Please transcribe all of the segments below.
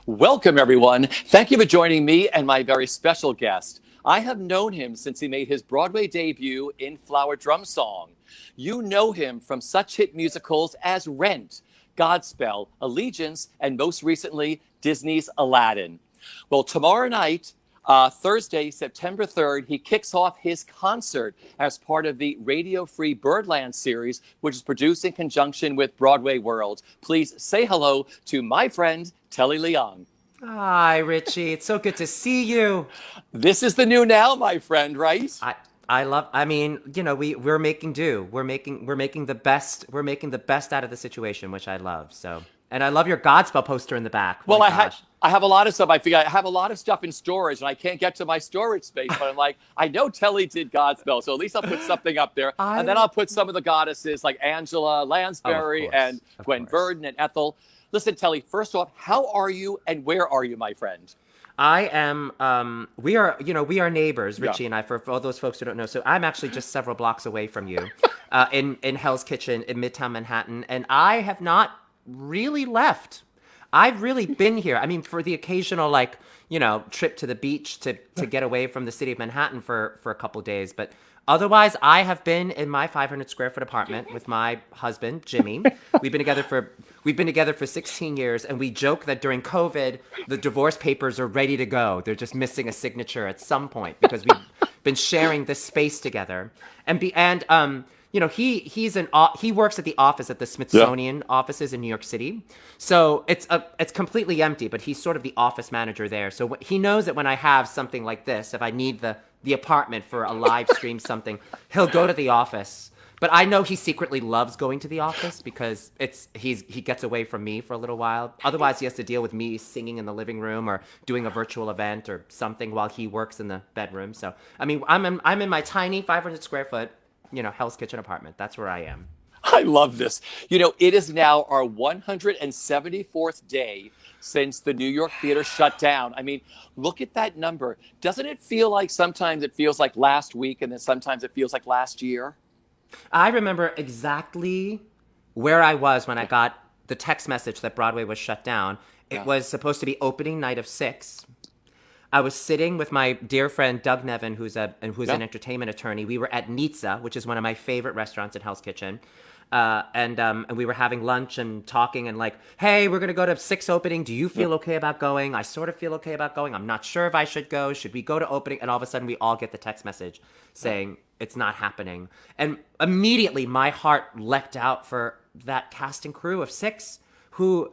Welcome, everyone. Thank you for joining me and my very special guest. I have known him since he made his Broadway debut in Flower Drum Song. You know him from such hit musicals as Rent, Godspell, Allegiance, and most recently, Disney's Aladdin. Well, tomorrow night, Thursday, September 3rd, he kicks off his concert as part of the Radio Free Birdland series, which is produced in conjunction with Broadway World. Please say hello to my friend, Telly Leung. Hi, Richie. It's so good to see you. This is the new now, my friend, right? I mean, we're making do. We're making the best out of the situation, which I love. So, and I love your Godspell poster in the back. Well, My gosh. I have a lot of stuff. I figure I have a lot of stuff in storage, and I can't get to my storage space. But I'm like, I know Telly did Godspell, so at least I'll put something up there, I and then I'll put some of the goddesses like Angela Lansbury and of Gwen course. Verdon and Ethel. Listen, Telly. First off, how are you, and where are you, my friend? I am. We are neighbors, Yeah. Richie and I. For all those folks who don't know, so I'm actually just several blocks away from you, in Hell's Kitchen in Midtown Manhattan, and I have not really left. I've really been here. I mean, for the occasional trip to the beach to get away from the city of Manhattan for a couple days, but otherwise, I have been in my 500 square foot apartment with my husband Jimmy. We've been together for we've been together for 16 years, and we joke that during COVID, the divorce papers are ready to go. They're just missing a signature at some point because we've been sharing this space together. He works at the office at the Yeah. Smithsonian offices in New York City. So it's completely empty, but he's sort of the office manager there. So he knows that when I have something like this, if I need the apartment for a live stream something, he'll go to the office. But I know he secretly loves going to the office because he gets away from me for a little while. Otherwise, he has to deal with me singing in the living room or doing a virtual event or something while he works in the bedroom. So I mean, I'm in my tiny 500 square foot, Hell's Kitchen apartment. That's where I am. I love this. It is now our 174th day since the New York theater shut down. I mean, look at that number. Doesn't it feel like sometimes it feels like last week and then sometimes it feels like last year? I remember exactly where I was when I got the text message that Broadway was shut down. It Yeah. was supposed to be opening night of Six. I was sitting with my dear friend Doug Nevin, who's Yeah. an entertainment attorney. We were at Nizza, which is one of my favorite restaurants in Hell's Kitchen, and we were having lunch and talking and like, hey, we're gonna go to Six opening. Do you feel okay about going? I sort of feel okay about going. I'm not sure if I should go. Should we go to opening? And all of a sudden, we all get the text message saying it's not happening, and immediately my heart leapt out for that cast and crew of Six who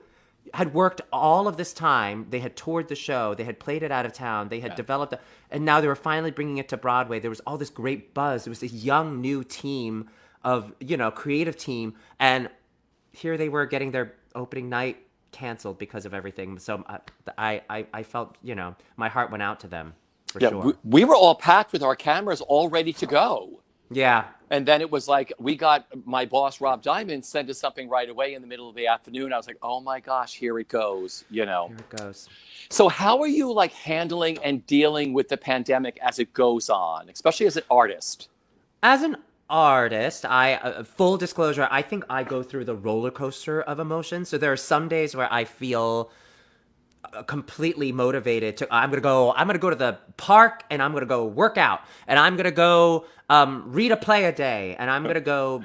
had worked all of this time. They had toured the show. They had played it out of town. They had developed, and now they were finally bringing it to Broadway. There was all this great buzz. There was this young new team of, creative team, and here they were getting their opening night canceled because of everything. So I felt, my heart went out to them for Yeah, we, sure. we were all packed with our cameras all ready to go. Yeah, And then it was like we got my boss Rob Diamond sent us something right away in the middle of the afternoon. I was like, "Oh my gosh, here it goes." here it goes. So how are you like handling and dealing with the pandemic as it goes on, especially as an artist? As an artist, full disclosure, I think I go through the roller coaster of emotions. So there are some days where I feel completely motivated to I'm gonna go to the park and I'm gonna go work out and I'm gonna go read a play a day and I'm gonna go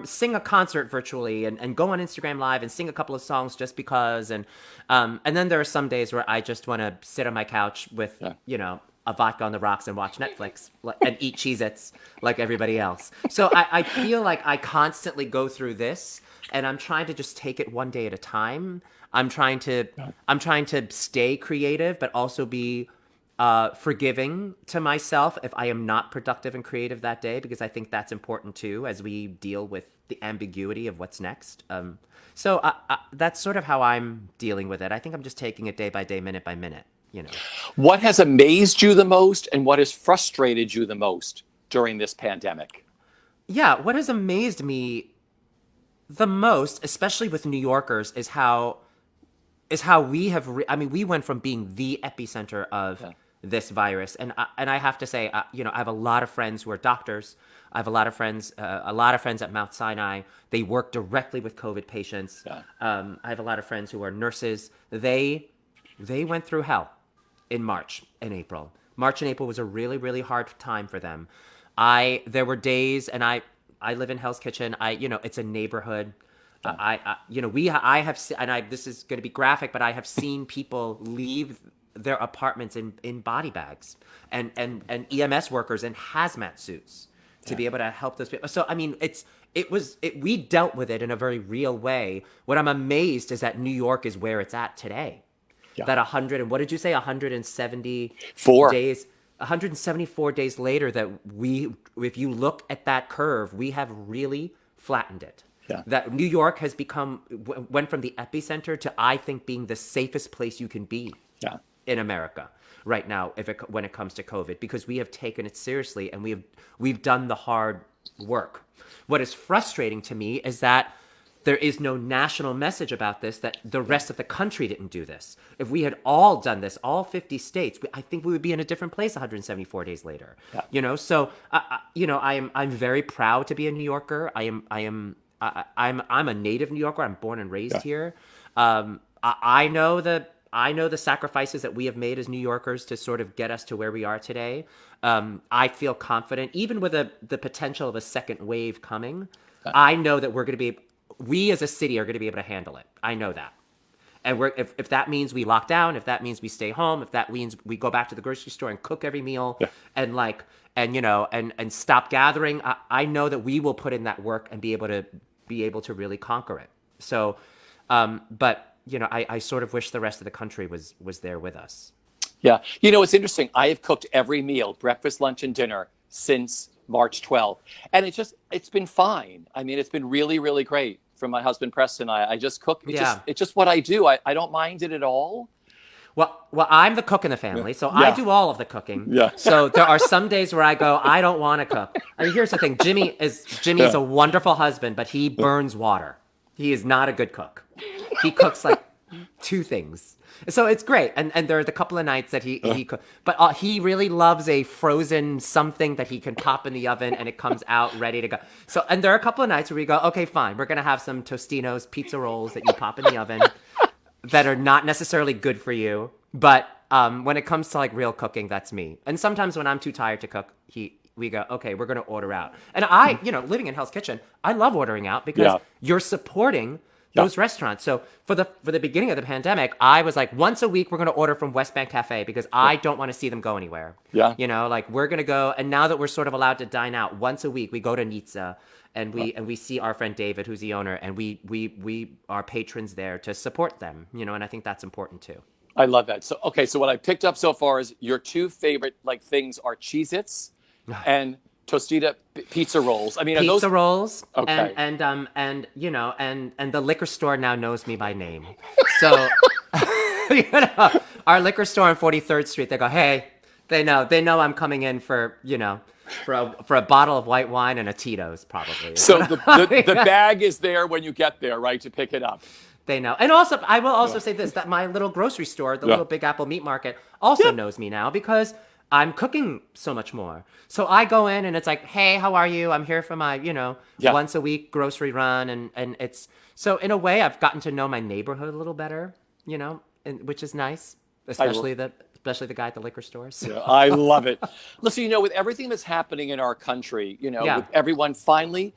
sing a concert virtually and go on Instagram live and sing a couple of songs just because and then there are some days where I just want to sit on my couch with Yeah. a vodka on the rocks and watch Netflix and eat Cheez-Its like everybody else. So I feel like I constantly go through this and I'm trying to just take it one day at a time. I'm trying to stay creative, but also be forgiving to myself if I am not productive and creative that day, because I think that's important too as we deal with the ambiguity of what's next. So that's sort of how I'm dealing with it. I think I'm just taking it day by day, minute by minute. What has amazed you the most and what has frustrated you the most during this pandemic? Yeah, what has amazed me the most, especially with New Yorkers, is how we have. I mean, we went from being the epicenter of Yeah. this virus, and I have to say, I have a lot of friends who are doctors. I have a lot of friends at Mount Sinai. They work directly with COVID patients. Yeah. I have a lot of friends who are nurses. They They went through hell in March and April. March and April was a really, really hard time for them. There were days, and I live in Hell's Kitchen. It's a neighborhood. This is going to be graphic, but I have seen people leave their apartments in body bags and EMS workers in hazmat suits to be able to help those people. So, I mean, we dealt with it in a very real way. What I'm amazed is that New York is where it's at today. Yeah. That 100 and what did you say? 174 days. 174 days later, that if you look at that curve, we have really flattened it. Yeah. That New York has went from the epicenter to, I think, being the safest place you can be in America right now when it comes to COVID, because we have taken it seriously and we've done the hard work. What is frustrating to me is that there is no national message about this, that the rest of the country didn't do this. If we had all done this, all 50 states, I think we would be in a different place 174 days later. Yeah. So I'm very proud to be a New Yorker. I'm a native New Yorker. I'm born and raised here. I know the sacrifices that we have made as New Yorkers to sort of get us to where we are today. I feel confident, even with the potential of a second wave coming. I know that we as a city are going to be able to handle it. I know that. And if that means we lock down, if that means we stay home, if that means we go back to the grocery store and cook every meal and stop gathering, I know that we will put in that work and be able to really conquer it. So, but I sort of wish the rest of the country was there with us. Yeah. It's interesting. I have cooked every meal, breakfast, lunch, and dinner, since March 12th. And it's been fine. I mean, it's been really, really great. From my husband, Preston, I just cook. It's just what I do. I don't mind it at all. Well, I'm the cook in the family, so I do all of the cooking. Yeah. So there are some days where I go, I don't want to cook. I mean, here's the thing. Jimmy is a wonderful husband, but he burns water. He is not a good cook. He cooks like 2 things. So it's great. And there are the couple of nights that he cooks. But he really loves a frozen something that he can pop in the oven and it comes out ready to go. So, and there are a couple of nights where we go, okay, fine. We're going to have some Tostinos pizza rolls that you pop in the oven that are not necessarily good for you. But when it comes to like real cooking, that's me. And sometimes when I'm too tired to cook, we go, okay, we're going to order out. And living in Hell's Kitchen, I love ordering out because you're supporting those restaurants. So for the beginning of the pandemic, I was like, once a week, we're going to order from West Bank Cafe because I don't want to see them go anywhere. Yeah. We're going to go. And now that we're sort of allowed to dine out once a week, we go to Nizza and we see our friend David, who's the owner, and we are patrons there to support them, and I think that's important too. I love that. So, okay. So what I picked up so far is your 2 favorite things are Cheez-Its and Tostita pizza rolls. I mean, are pizza those rolls? Okay. And the liquor store now knows me by name. So, our liquor store on 43rd Street, they go, hey, they know I'm coming in for a bottle of white wine and a Tito's probably. So the bag is there when you get there, right, to pick it up. They know. And also, I will also say this, that my little grocery store, the little Big Apple Meat Market, also knows me now because I'm cooking so much more. So I go in and it's like, hey, how are you? I'm here for my, once a week grocery run. And it's, so in a way, I've gotten to know my neighborhood a little better, which is nice, especially the guy at the liquor stores. Yeah, I love it. Listen, with everything that's happening in our country, with everyone finally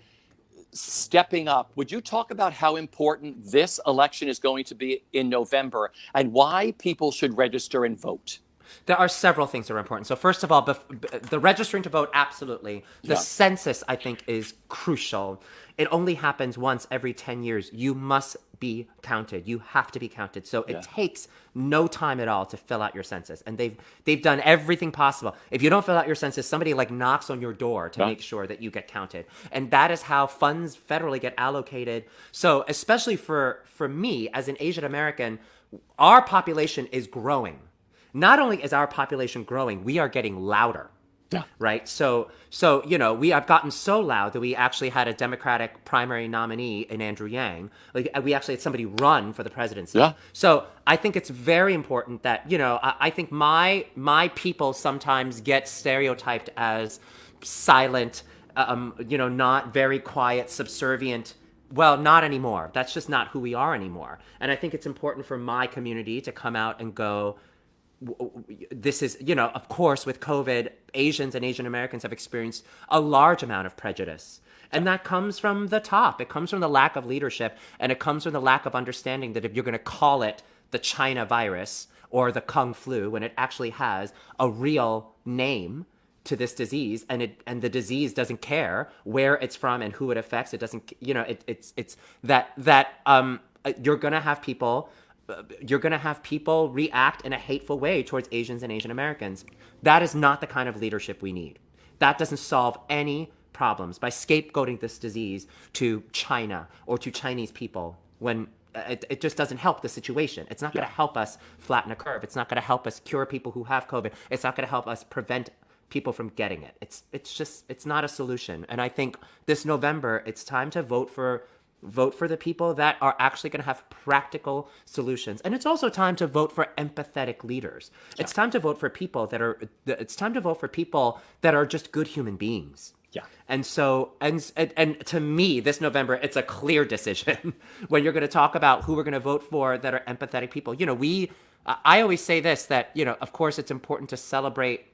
stepping up, would you talk about how important this election is going to be in November and why people should register and vote? There are several things that are important. So first of all, the registering to vote, absolutely. The census, I think, is crucial. It only happens once every 10 years. You must be counted. You have to be counted. So it takes no time at all to fill out your census. And they've done everything possible. If you don't fill out your census, somebody knocks on your door to make sure that you get counted. And that is how funds federally get allocated. So especially for me as an Asian American, our population is growing. Not only is our population growing, we are getting louder. Yeah. Right. So we have gotten so loud that we actually had a Democratic primary nominee in Andrew Yang. We actually had somebody run for the presidency. Yeah. So I think it's very important that I think my people sometimes get stereotyped as silent, not very quiet, subservient Well, not anymore. That's just not who we are anymore. And I think it's important for my community to come out and go, this is, of course, with COVID, Asians and Asian Americans have experienced a large amount of prejudice. And that comes from the top. It comes from the lack of leadership, and it comes from the lack of understanding that if you're going to call it the China virus or the Kung flu, when it actually has a real name to this disease, and the disease doesn't care where it's from and who it affects. It doesn't, it's that you're going to have people. You're going to have people react in a hateful way towards Asians and Asian Americans. That is not the kind of leadership we need. That doesn't solve any problems by scapegoating this disease to China or to Chinese people when it just doesn't help the situation. It's not going to help us flatten a curve. It's not going to help us cure people who have COVID. It's not going to help us prevent people from getting it. It's not a solution. And I think this November, it's time to vote for the people that are actually going to have practical solutions. And it's also time to vote for empathetic leaders. Yeah. It's time to vote for people that are just good human beings. Yeah. And so, and to me, this November, it's a clear decision when you're going to talk about who we're going to vote for that are empathetic people. I always say this, that, of course, it's important to celebrate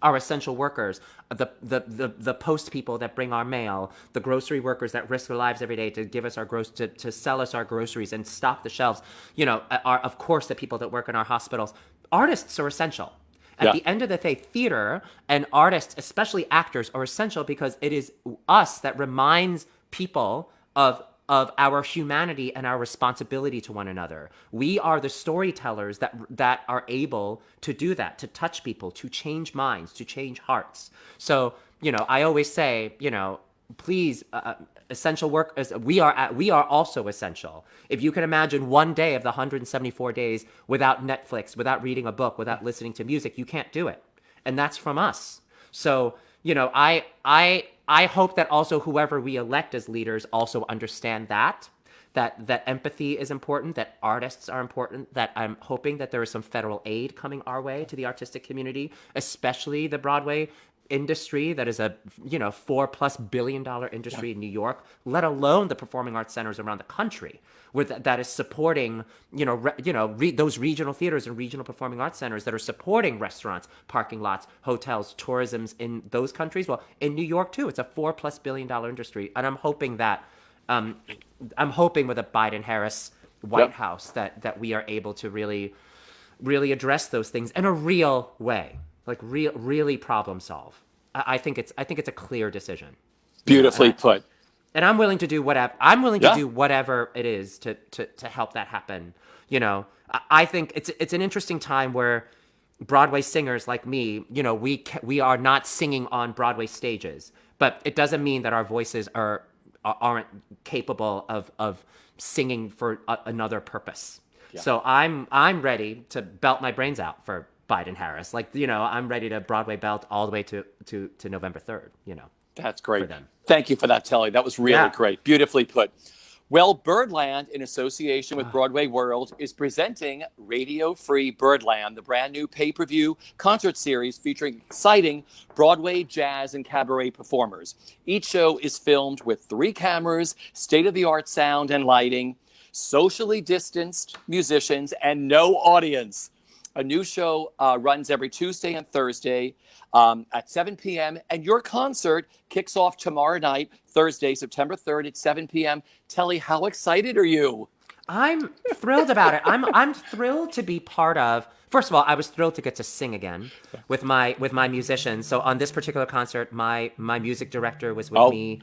our essential workers, the post people that bring our mail, the grocery workers that risk their lives every day to give us to sell us our groceries and stock the shelves, are, of course, the people that work in our hospitals. Artists are essential. At the end of the day, theater and artists, especially actors, are essential because it is us that reminds people of our humanity and our responsibility to one another. We are the storytellers that are able to do that, to touch people, to change minds, to change hearts. So, I always say, please, essential workers, we are also essential. If you can imagine one day of the 174 days without Netflix, without reading a book, without listening to music, you can't do it. And that's from us. So, I hope that also whoever we elect as leaders also understand that empathy is important, that artists are important, that I'm hoping that there is some federal aid coming our way to the artistic community, especially the Broadway industry that is a $4+ billion industry in New York, let alone the performing arts centers around the country that is supporting those regional theaters and regional performing arts centers that are supporting restaurants, parking lots, hotels, tourisms in those countries. Well, in New York too, it's a $4+ billion industry, and I'm hoping with a Biden-Harris White House that we are able to really, really address those things in a real way. Like really problem solve. I think it's a clear decision. Beautifully put. And I'm willing to do whatever. I'm willing to do whatever it is to help that happen. I think it's an interesting time where Broadway singers like me, we are not singing on Broadway stages, but it doesn't mean that our voices aren't capable of singing for another purpose. Yeah. So I'm ready to belt my brains out for Biden-Harris. I'm ready to Broadway belt all the way to November 3rd, That's great. Thank you for that, Telly. That was really great. Beautifully put. Well, Birdland, in association with Broadway World, is presenting Radio Free Birdland, the brand new pay-per-view concert series featuring exciting Broadway, jazz, and cabaret performers. Each show is filmed with 3 cameras, state-of-the-art sound and lighting, socially distanced musicians, and no audience. A new show runs every Tuesday and Thursday at 7 p.m. And your concert kicks off tomorrow night, Thursday, September 3rd at 7 p.m. Telly, how excited are you? I'm thrilled about it. I'm thrilled to be part of. First of all, I was thrilled to get to sing again with my musicians. So on this particular concert, my music director was with me.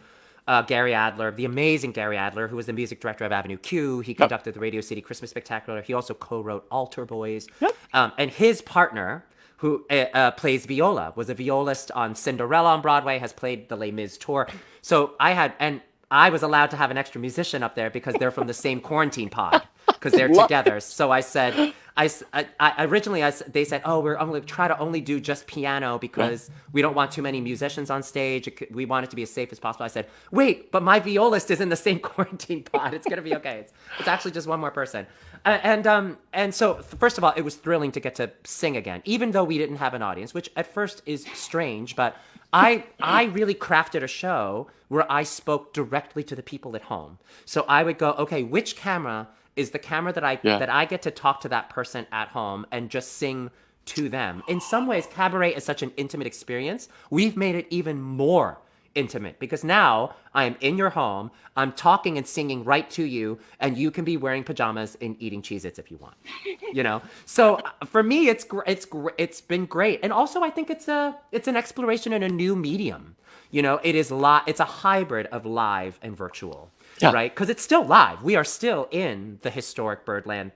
Gary Adler, the amazing Gary Adler, who was the music director of Avenue Q. He conducted the Radio City Christmas Spectacular. He also co-wrote Altar Boys. And his partner, who plays viola, was a violist on Cinderella on Broadway, has played the Les Mis tour. So I was allowed to have an extra musician up there because they're from the same quarantine pod. because they're Love together. it. So I said, originally they said, oh, we're only try to only do just piano Yeah. because we don't want too many musicians on stage. We want it to be as safe as possible. I said, wait, but my violist is in the same quarantine pod. It's gonna be okay. It's actually just one more person. And so first of all, it was thrilling to get to sing again, even though we didn't have an audience, which at first is strange, but I really crafted a show where I spoke directly to the people at home. So I would go, okay, which camera is the camera Yeah. that I get to talk to that person at home and just sing to them. In some ways, cabaret is such an intimate experience. We've made it even more intimate because now I am in your home, I'm talking and singing right to you, and you can be wearing pajamas and eating Cheez-Its if you want. So for me, it's been great, and also I think it's an exploration in a new medium. It's a hybrid of live and virtual, Yeah. right? Because it's still live. We are still in the historic Birdland,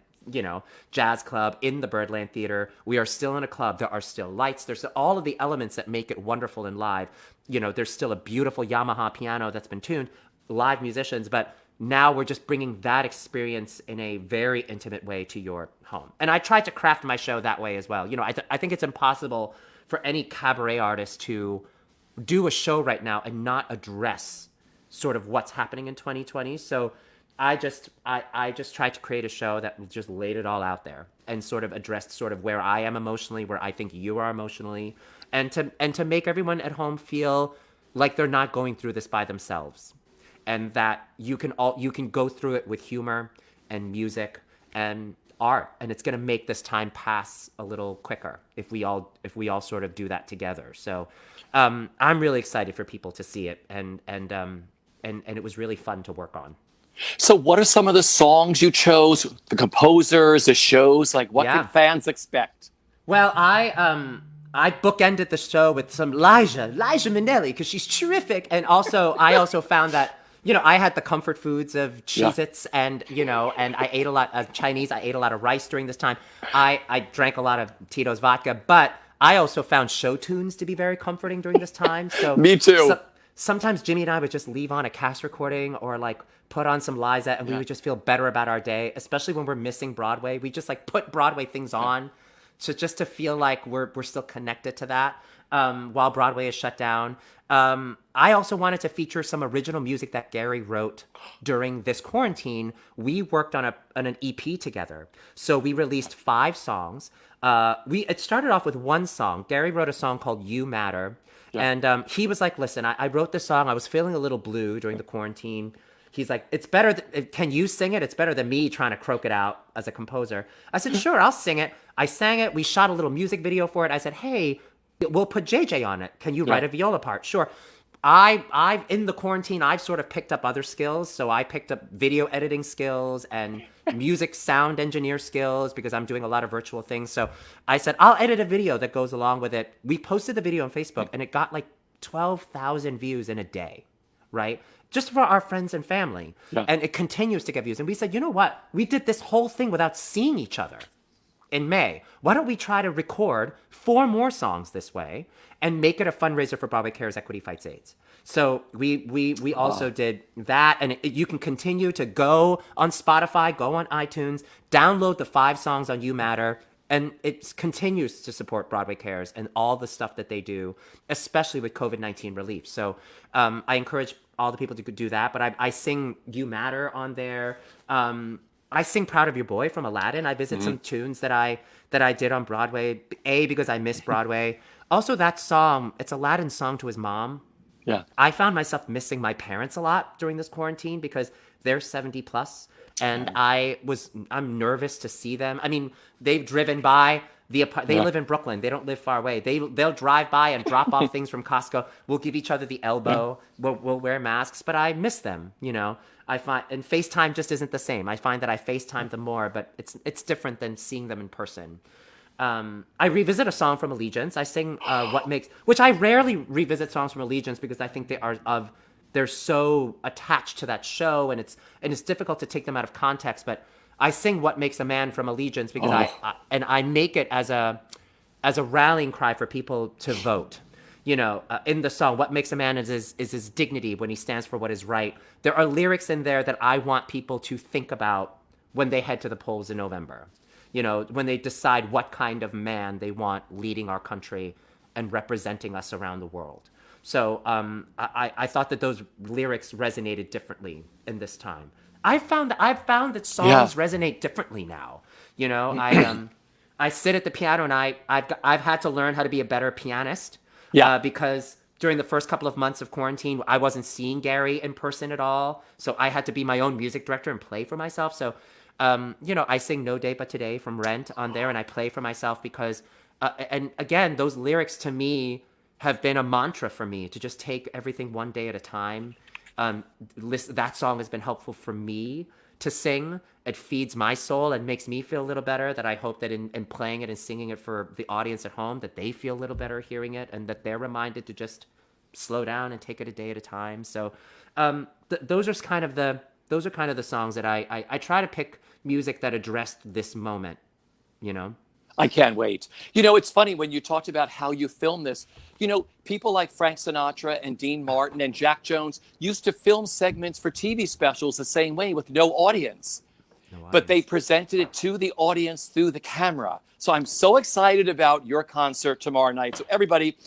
jazz club in the Birdland Theater. We are still in a club. There are still lights. There's all of the elements that make it wonderful and live. There's still a beautiful Yamaha piano that's been tuned, live musicians, but now we're just bringing that experience in a very intimate way to your home. And I tried to craft my show that way as well. I think it's impossible for any cabaret artist to do a show right now and not address sort of what's happening in 2020. So I just tried to create a show that just laid it all out there and sort of addressed sort of where I am emotionally, where I think you are emotionally, and to make everyone at home feel like they're not going through this by themselves, and that you can go through it with humor and music and art, and it's going to make this time pass a little quicker if we all sort of do that together. So I'm really excited for people to see it, and it was really fun to work on. So, what are some of the songs you chose? The composers, the shows? Like, what can Yeah. fans expect? Well, I bookended the show with some Liza Minnelli because she's terrific, and I also found that I had the comfort foods of Yeah. Cheez-Its, and and I ate a lot of Chinese. I ate a lot of rice during this time. I drank a lot of Tito's vodka, but I also found show tunes to be very comforting during this time. So Me too. sometimes Jimmy and I would just leave on a cast recording or like put on some Liza, and we Yeah. would just feel better about our day, especially when we're missing Broadway. We just like put Broadway things on, so just to feel like we're still connected to that while Broadway is shut down. I also wanted to feature some original music that Gary wrote during this quarantine. We worked on an EP together, so we released 5 songs. It started off with one song. Gary wrote a song called "You Matter." Yeah. And he was like, listen, I wrote this song. I was feeling a little blue during the quarantine. He's like, it's better. Can you sing it? It's better than me trying to croak it out as a composer. I said, sure, I'll sing it. I sang it. We shot a little music video for it. I said, hey, we'll put JJ on it. Can you write a viola part? Sure. I've in the quarantine, I've sort of picked up other skills. So I picked up video editing skills and music sound engineer skills because I'm doing a lot of virtual things. So I said, I'll edit a video that goes along with it. We posted the video on Facebook and it got like 12,000 views in a day, right? Just for our friends and family. Yeah. And it continues to get views. And we said, you know what? We did this whole thing without seeing each other in May. Why don't we try to record 4 more songs this way and make it a fundraiser for Broadway Cares Equity Fights AIDS? So we also did that, and you can continue to go on Spotify, go on iTunes, download the 5 songs on You Matter, and it continues to support Broadway Cares and all the stuff that they do, especially with COVID-19 relief. So I encourage all the people to do that, but I sing You Matter on there. I sing Proud of Your Boy from Aladdin. I visit some tunes that I did on Broadway, because I miss Broadway. Also, that song, it's Aladdin's song to his mom. Yeah. I found myself missing my parents a lot during this quarantine because they're 70 plus, and I'm nervous to see them. I mean, they've driven by they live in Brooklyn. They don't live far away. They'll drive by and drop off things from Costco. We'll give each other the elbow. We'll wear masks, but I miss them, I find, and FaceTime just isn't the same. I find that I FaceTime them more, but it's different than seeing them in person. I revisit a song from Allegiance. I sing which I rarely revisit songs from Allegiance because I think they're so attached to that show, and it's difficult to take them out of context. But I sing "What Makes a Man" from Allegiance because I make it as a rallying cry for people to vote. In the song, what makes a man is his dignity when he stands for what is right. There are lyrics in there that I want people to think about when they head to the polls in November. You know, when they decide what kind of man they want leading our country and representing us around the world. So I thought that those lyrics resonated differently in this time. I've found that songs resonate differently now. You know, I sit at the piano and I've had to learn how to be a better pianist. Yeah. Because during the first couple of months of quarantine, I wasn't seeing Gary in person at all. So I had to be my own music director and play for myself. So, you know, I sing No Day But Today from Rent on there and I play for myself because, and again, those lyrics to me have been a mantra for me to just take everything one day at a time. That song has been helpful for me to sing. It feeds my soul and makes me feel a little better. That I hope that in playing it and singing it for the audience at home, that they feel a little better hearing it and that they're reminded to just slow down and take it a day at a time. So those are kind of the songs that I try to pick music that addressed this moment, you know? I can't wait. You know, it's funny when you talked about how you filmed this. You know, people like Frank Sinatra and Dean Martin and Jack Jones used to film segments for TV specials the same way with no audience. But they presented it to the audience through the camera. So I'm so excited about your concert tomorrow night. So everybody,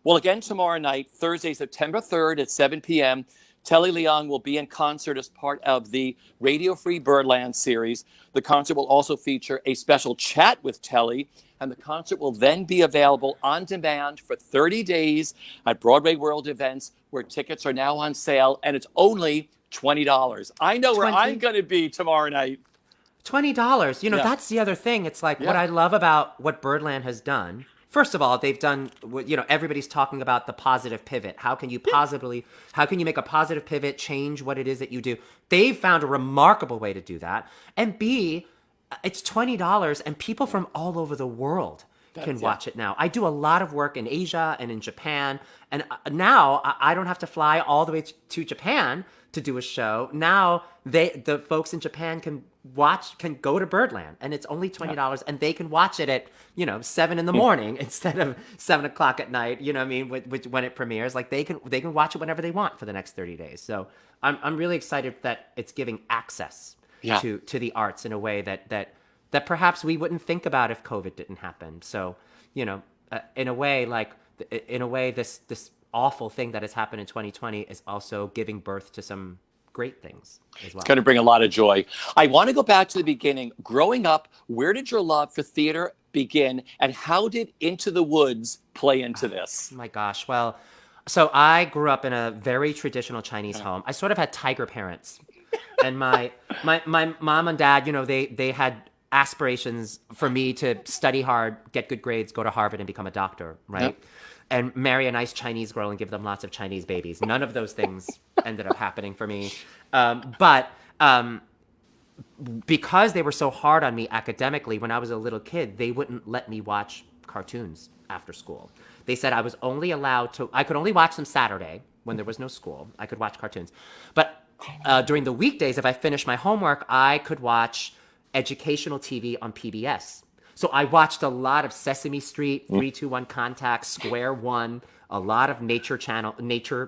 well, again, tomorrow night, Thursday, September 3rd at 7 p.m., Telly Leung will be in concert as part of the Radio Free Birdland series. The concert will also feature a special chat with Telly, and the concert will then be available on demand for 30 days at Broadway World Events, where tickets are now on sale, and it's only $20. I know where I'm going to be tomorrow night. $20. You know, that's the other thing. It's like what I love about what Birdland has done. First of all, they've done, you know, everybody's talking about the positive pivot. How can you make a positive pivot, change what it is that you do? They've found a remarkable way to do that. And B, it's $20 and people from all over the world can watch it now. I do a lot of work in Asia and in Japan. And now I don't have to fly all the way to Japan to do a show. Now the folks in Japan can go to Birdland, and it's only $20, and they can watch it at 7 in the morning instead of 7 o'clock at night. You know what I mean? When it premieres, like they can watch it whenever they want for the next 30 days. So I'm really excited that it's giving access to the arts in a way that perhaps we wouldn't think about if COVID didn't happen. So in a way, this awful thing that has happened in 2020 is also giving birth to some great things as well. It's going to bring a lot of joy. I want to go back to the beginning. Growing up, where did your love for theater begin, and how did Into the Woods play into this? Oh my gosh. Well, so I grew up in a very traditional Chinese home. I sort of had tiger parents. And my mom and dad, they had aspirations for me to study hard, get good grades, go to Harvard and become a doctor, right? Yep. And marry a nice Chinese girl and give them lots of Chinese babies. None of those things ended up happening for me. But because they were so hard on me academically when I was a little kid, they wouldn't let me watch cartoons after school. They said I could only watch them Saturday when there was no school. I could watch cartoons. But during the weekdays, if I finished my homework, I could watch educational TV on PBS. So I watched a lot of Sesame Street, 3-2-1 Contact, Square One, a lot of nature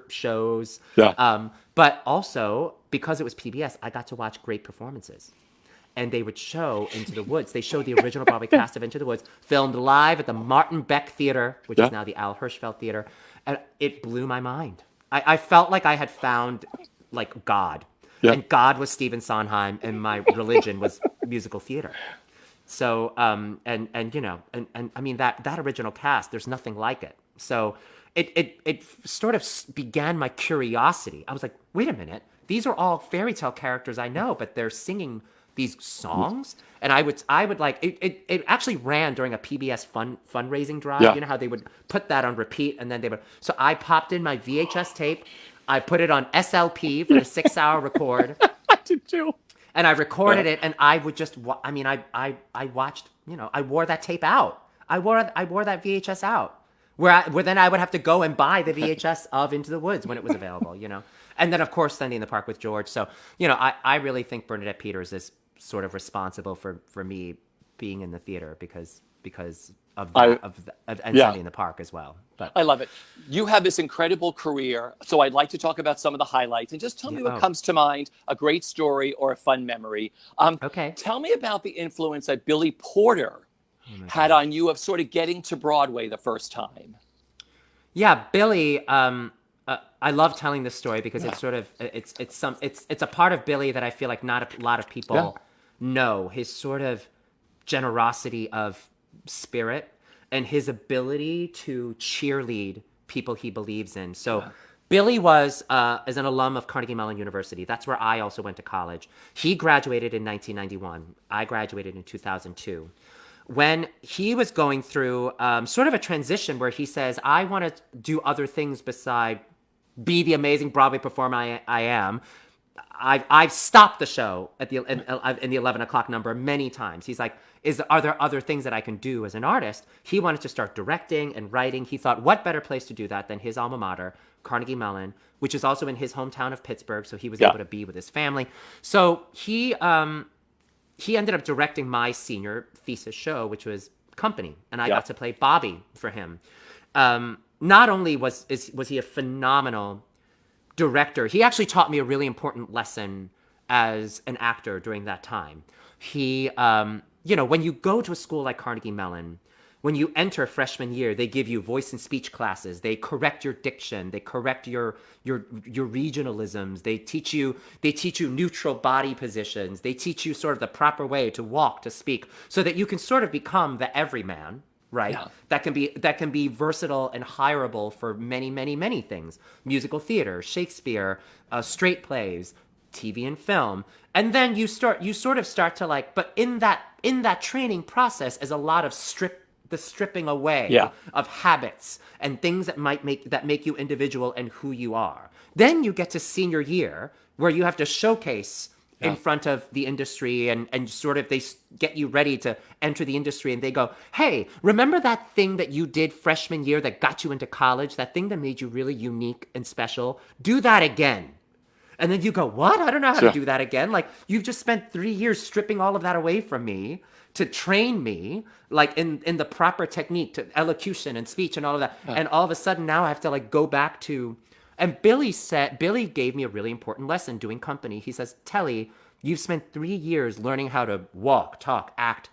shows. Yeah. But also, because it was PBS, I got to watch great performances. And they would show Into the Woods. They showed the original Broadway cast of Into the Woods, filmed live at the Martin Beck Theater, which is now the Al Hirschfeld Theater. And it blew my mind. I felt like I had found, like, God. Yeah. And God was Stephen Sondheim, and my religion was musical theater. So, and I mean, that original cast, there's nothing like it. So it sort of began my curiosity. I was like, wait a minute, these are all fairy tale characters I know, but they're singing these songs. And I would like, it actually ran during a PBS fundraising drive. Yeah. You know how they would put that on repeat and then so I popped in my VHS tape. I put it on SLP for the 6-hour record. I did too. And I recorded it, and I would just, I watched, I wore that tape out. I wore that VHS out, where then I would have to go and buy the VHS of Into the Woods when it was available, And then, of course, Sunday in the Park with George. So, I really think Bernadette Peters is sort of responsible for me being in the theater because, because of I that, and yeah. Sunday in the Park as well. But I love it. You have this incredible career. So I'd like to talk about some of the highlights and just tell yeah, me what oh, comes to mind, a great story or a fun memory. okay. Tell me about the influence that Billy Porter Oh my had gosh. on you of sort of getting to Broadway the first time. Yeah, Billy. I love telling this story because Yeah. it's sort of it's a part of Billy that I feel like not a lot of Yeah. people know. His sort of generosity of spirit and his ability to cheerlead people he believes in. So. Yeah. Billy was as an alum of Carnegie Mellon University. That's where I also went to college. He graduated in 1991. I graduated in 2002. When he was going through sort of a transition where he says, I want to do other things beside be the amazing Broadway performer I am. I've stopped the show at in the 11 o'clock number many times. He's like, are there other things that I can do as an artist? He wanted to start directing and writing. He thought, what better place to do that than his alma mater, Carnegie Mellon, which is also in his hometown of Pittsburgh. So he was Yeah. able to be with his family. So he ended up directing my senior thesis show, which was Company, and I Yeah. got to play Bobby for him. Not only was he a phenomenal director, he actually taught me a really important lesson as an actor during that time. He, when you go to a school like Carnegie Mellon, when you enter freshman year, they give you voice and speech classes. They correct your diction. They correct your regionalisms. They teach you neutral body positions. They teach you sort of the proper way to walk, to speak, so that you can sort of become the everyman, right? Yeah. That can be versatile and hireable for many, many, many things: musical theater, Shakespeare, straight plays, TV and film. And then you sort of start to like, but in that training process is a lot of stripping away Yeah. of habits and things that make you individual and who you are. Then you get to senior year where you have to showcase in Yeah. front of the industry and sort of they get you ready to enter the industry, and they go, hey, remember that thing that you did freshman year that got you into college, that thing that made you really unique and special? Do that again. And then you go, what? I don't know how to Sure. do that again. Like, you've just spent 3 years stripping all of that away from me to train me, like in the proper technique to elocution and speech and all of that. Yeah. And all of a sudden now I have to like go back to, and Billy gave me a really important lesson doing Company. He says, Telly, you've spent 3 years learning how to walk, talk, act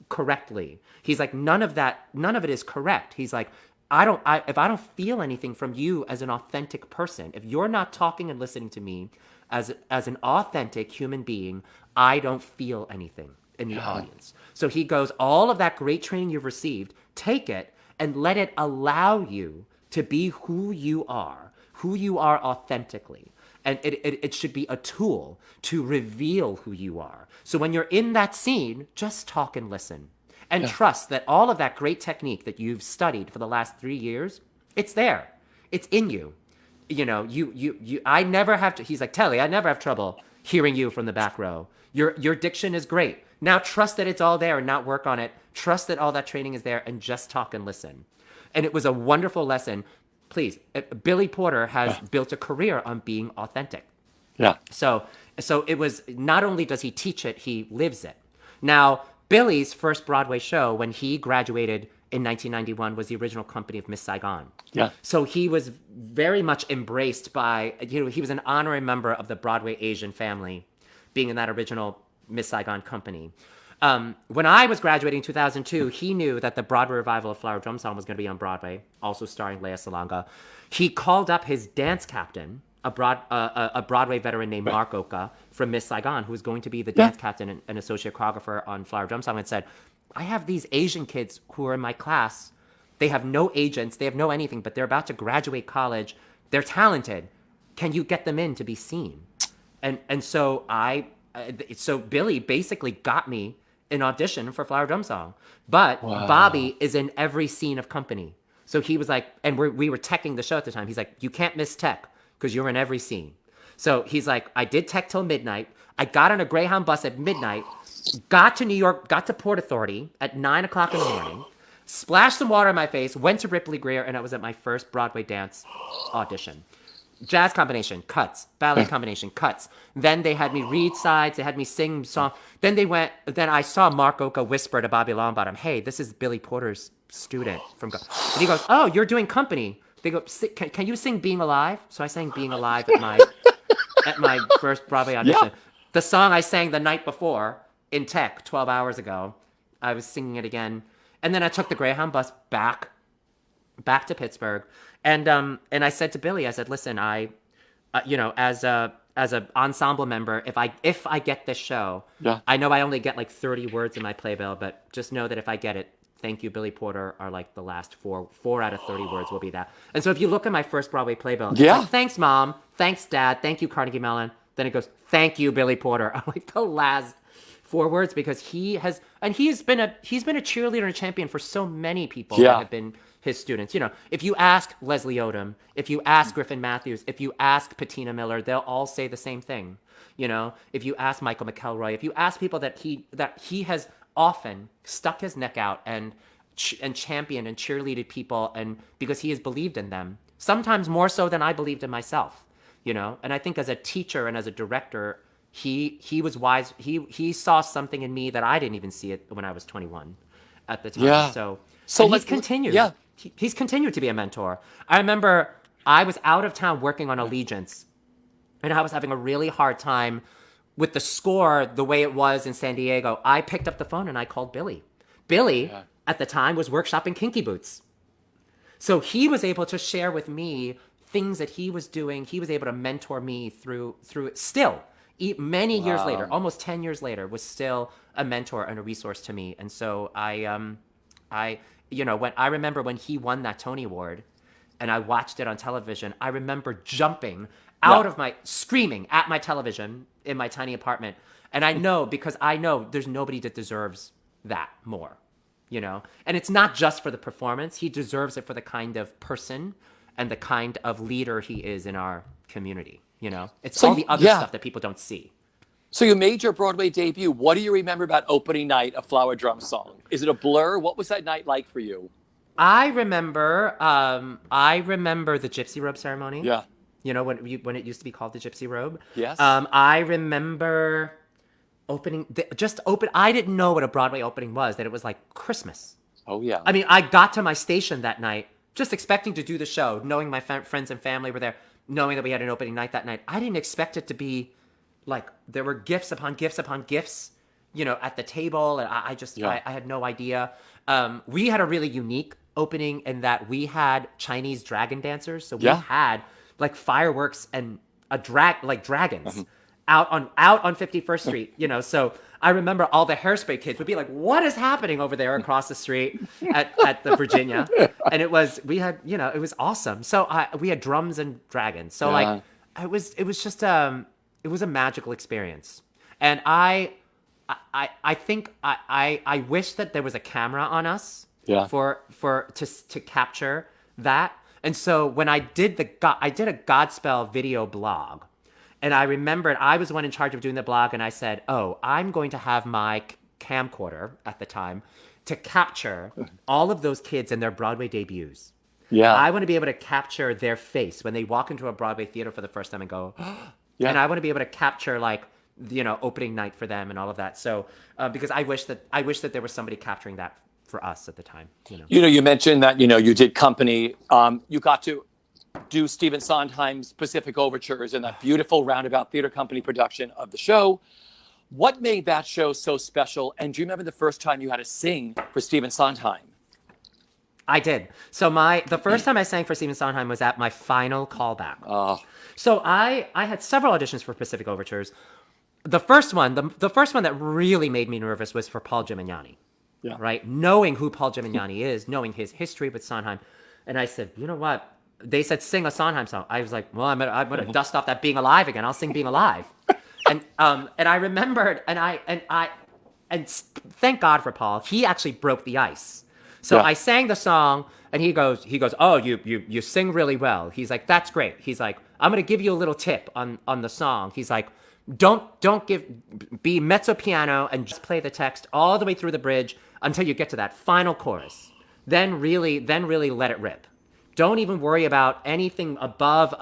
correctly. He's like, none of it is correct. He's like, if I don't feel anything from you as an authentic person, if you're not talking and listening to me as an authentic human being, I don't feel anything in the audience. So he goes, all of that great training you've received, take it and let it allow you to be who you are authentically. And it should be a tool to reveal who you are. So when you're in that scene, just talk and listen. And trust that all of that great technique that you've studied for the last 3 years, it's there. It's in you. I never have to, he's like, Telly, I never have trouble hearing you from the back row. Your diction is great. Now trust that it's all there and not work on it. Trust that all that training is there and just talk and listen. And it was a wonderful lesson. Please, Billy Porter has built a career on being authentic. Yeah. So it was, not only does he teach it, he lives it. Now, Billy's first Broadway show when he graduated in 1991 was the original Company of Miss Saigon. Yeah. So he was very much embraced by, he was an honorary member of the Broadway Asian family, being in that original Miss Saigon company. When I was graduating in 2002, he knew that the Broadway revival of Flower Drum Song was going to be on Broadway, also starring Lea Salonga. He called up his dance captain, a Broadway veteran named Mark Oka from Miss Saigon, who was going to be the dance captain and associate choreographer on Flower Drum Song, and said, I have these Asian kids who are in my class. They have no agents. They have no anything, but they're about to graduate college. They're talented. Can you get them in to be seen? And so so Billy basically got me an audition for Flower Drum Song. But Bobby is in every scene of Company. So he was like, and we were teching the show at the time. He's like, you can't miss tech because you're in every scene. So he's like, I did tech till midnight. I got on a Greyhound bus at midnight, got to New York, got to Port Authority at 9 o'clock in the morning, splashed some water in my face, went to Ripley Greer, and I was at my first Broadway dance audition. Jazz combination, cuts. Ballet combination, cuts. Then they had me read sides. They had me sing song. Then I saw Mark Oka whisper to Bobby Longbottom, "Hey, this is Billy Porter's student from," and he goes, "Oh, you're doing company." They go, "Can you sing Being Alive?" So I sang Being Alive at my first Broadway audition. Yeah. The song I sang the night before in Tech 12 hours ago, I was singing it again. And then I took the Greyhound bus back to Pittsburgh. And I said to Billy, I said, "Listen, as a ensemble member, if I get this show, Yeah. I know I only get like 30 words in my playbill, but just know that if I get it, thank you, Billy Porter," are like the last four out of 30 words will be that. And so if you look at my first Broadway playbill, it's Yeah. like, "Thanks, Mom. Thanks, Dad. Thank you, Carnegie Mellon." Then it goes, "Thank you, Billy Porter." I'm like the last four words, because he's been a cheerleader and a champion for so many people Yeah. that have been his students. If you ask Leslie Odom, if you ask Griffin Matthews, if you ask Patina Miller, they'll all say the same thing. If you ask Michael McElroy, if you ask people that he has often stuck his neck out and championed and cheerleaded people, and because he has believed in them, sometimes more so than I believed in myself. And I think as a teacher and as a director, he was wise. He saw something in me that I didn't even see it when I was 21 at the time. Yeah. So So and he's let's continued. yeah. He's continued to be a mentor. I remember I was out of town working on Allegiance, and I was having a really hard time with the score the way it was in San Diego. I picked up the phone and I called Billy. Billy at the time was workshopping Kinky Boots. So he was able to share with me things that he was doing. He was able to mentor me through it still. Many years later, almost 10 years later, was still a mentor and a resource to me. And so when I remember when he won that Tony Award and I watched it on television, I remember jumping out of screaming at my television in my tiny apartment. And because I know there's nobody that deserves that more, and it's not just for the performance. He deserves it for the kind of person and the kind of leader he is in our community. It's all the other stuff that people don't see. So you made your Broadway debut. What do you remember about opening night, A Flower Drum Song? Is it a blur? What was that night like for you? I remember the Gypsy Robe ceremony. Yeah. When it used to be called the Gypsy Robe. Yes. I remember I didn't know what a Broadway opening was, that it was like Christmas. Oh, yeah. I mean, I got to my station that night just expecting to do the show, knowing my friends and family were there, knowing that we had an opening night that night. I didn't expect it to be like there were gifts upon gifts upon gifts, at the table. And I had no idea. We had a really unique opening in that we had Chinese dragon dancers. So we had like fireworks and dragons out on 51st Street, so I remember all the Hairspray kids would be like, "What is happening over there across the street at the Virginia?" And it was awesome. So we had drums and dragons. So it was a magical experience. And I think I wish that there was a camera on us to capture that. And so when I did a Godspell video blog, and I remembered I was the one in charge of doing the blog, and I said, "Oh, I'm going to have my camcorder at the time to capture all of those kids and their Broadway debuts. Yeah. I want to be able to capture their face when they walk into a Broadway theater for the first time and go, yeah. And I want to be able to capture opening night for them and all of that. So because I wish that there was somebody capturing that for us at the time. You mentioned that you did company. You got to do Stephen Sondheim's Pacific Overtures in that beautiful Roundabout Theater Company production of the show. What made that show so special? And do you remember the first time you had to sing for Stephen Sondheim? I did. So the first time I sang for Stephen Sondheim was at my final callback. Oh. So I had several auditions for Pacific Overtures. The first one that really made me nervous was for Paul Gimignani. Yeah. Right? Knowing who Paul Gimignani is, knowing his history with Sondheim. And I said, you know what? They said, sing a Sondheim song. I was like, well, I'm gonna dust off that Being Alive again. I'll sing Being Alive. And I remembered, and thank God for Paul. He actually broke the ice. So I sang the song, and he goes, "Oh, you sing really well." He's like, "That's great." He's like, "I'm gonna give you a little tip on the song." He's like, be mezzo piano and just play the text all the way through the bridge until you get to that final chorus. Then really let it rip. Don't even worry about anything above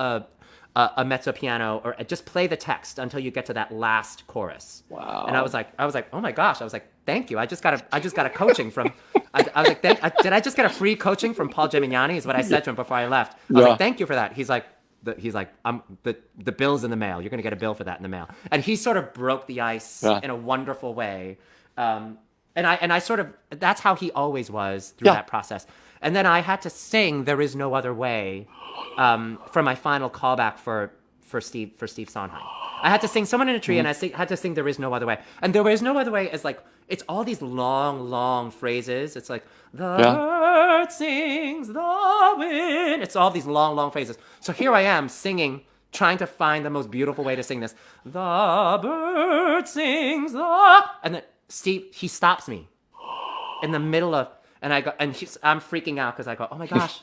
a mezzo piano, or just play the text until you get to that last chorus. Wow. And I was like, oh my gosh. I was like, thank you. I just got a coaching from, I was like, did I just get a free coaching from Paul Gemignani is what I said to him before I left. I was like, thank you for that. He's like, the bill's in the mail. You're going to get a bill for that in the mail. And he sort of broke the ice in a wonderful way. And I sort of, that's how he always was through that process. And then I had to sing "There Is No Other Way" for my final callback for Steve Sondheim. I had to sing "Someone in a Tree," and I had to sing "There Is No Other Way." And "There Is No Other Way" is like, it's all these long phrases. It's like, the bird sings, the wind. It's all these long phrases. So here I am singing, trying to find the most beautiful way to sing this. The bird sings, and then Steve, he stops me in the middle of, and I go, and I'm freaking out because I go, oh my gosh.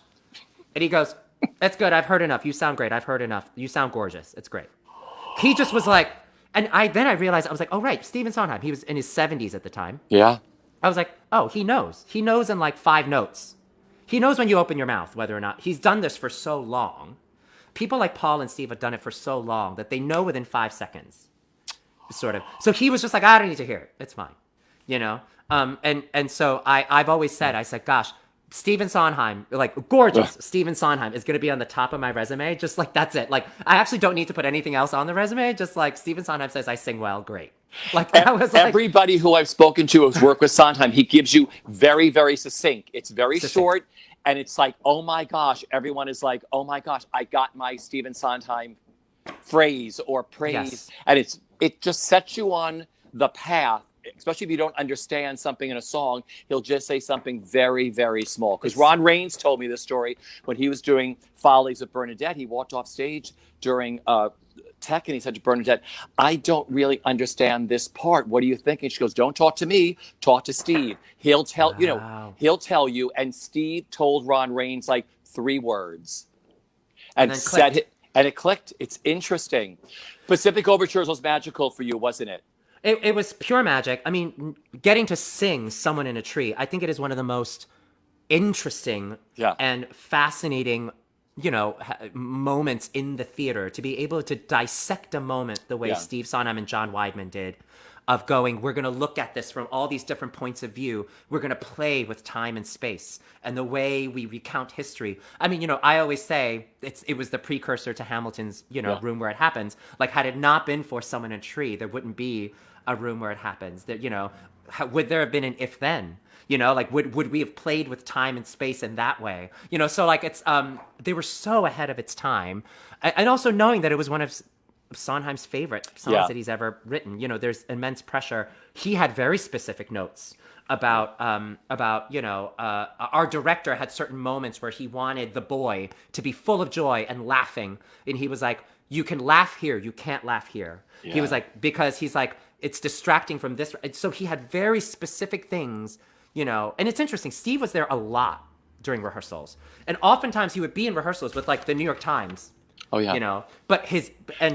And he goes, that's good. I've heard enough. You sound great. I've heard enough. You sound gorgeous. It's great. He just was like, and then I realized, I was like, oh, right. Stephen Sondheim. He was in his 70s at the time. Yeah. I was like, oh, he knows. He knows in like 5 notes. He knows when you open your mouth, whether or not. He's done this for so long. People like Paul and Steve have done it for so long that they know within 5 seconds, sort of. So he was just like, I don't need to hear it. It's fine. You know? And so I've always said, I said, gosh, Stephen Sondheim, like gorgeous Stephen Sondheim is going to be on the top of my resume. Just like, that's it. Like, I actually don't need to put anything else on the resume. Just like Stephen Sondheim says, I sing well. Great. Like that was like, everybody who I've spoken to who's worked with Sondheim, he gives you very, very succinct. It's very short. And it's like, oh my gosh, everyone is like, oh my gosh, I got my Stephen Sondheim phrase or praise. Yes. And it just sets you on the path. Especially if you don't understand something in a song, he'll just say something very, very small. Because Ron Raines told me this story when he was doing Follies of Bernadette. He walked off stage during Tech and he said to Bernadette, I don't really understand this part. What do you think? And she goes, don't talk to me. Talk to Steve. He'll tell, he'll tell you. And Steve told Ron Raines like 3 words. And said it, and it clicked. It's interesting. Pacific Overtures was magical for you, wasn't it? It was pure magic. I mean, getting to sing Someone in a Tree, I think it is one of the most interesting and fascinating, moments in the theater. To be able to dissect a moment the way Steve Sondheim and John Weidman did, of going, we're going to look at this from all these different points of view. We're going to play with time and space and the way we recount history. I mean, I always say it was the precursor to Hamilton's, Room Where It Happens. Like, had it not been for Someone in a Tree, there wouldn't be a Room Where It Happens. That, would there have been an if then? Like, would we have played with time and space in that way? So like it's they were so ahead of its time, and also knowing that it was one of Sondheim's favorite songs that he's ever written. There's immense pressure. He had very specific notes about our director had certain moments where he wanted the boy to be full of joy and laughing, and he was like, you can laugh here, you can't laugh here. He was like, because he's like, it's distracting from this. So he had very specific things, and it's interesting. Steve was there a lot during rehearsals, and oftentimes he would be in rehearsals with like the New York Times. Oh yeah. But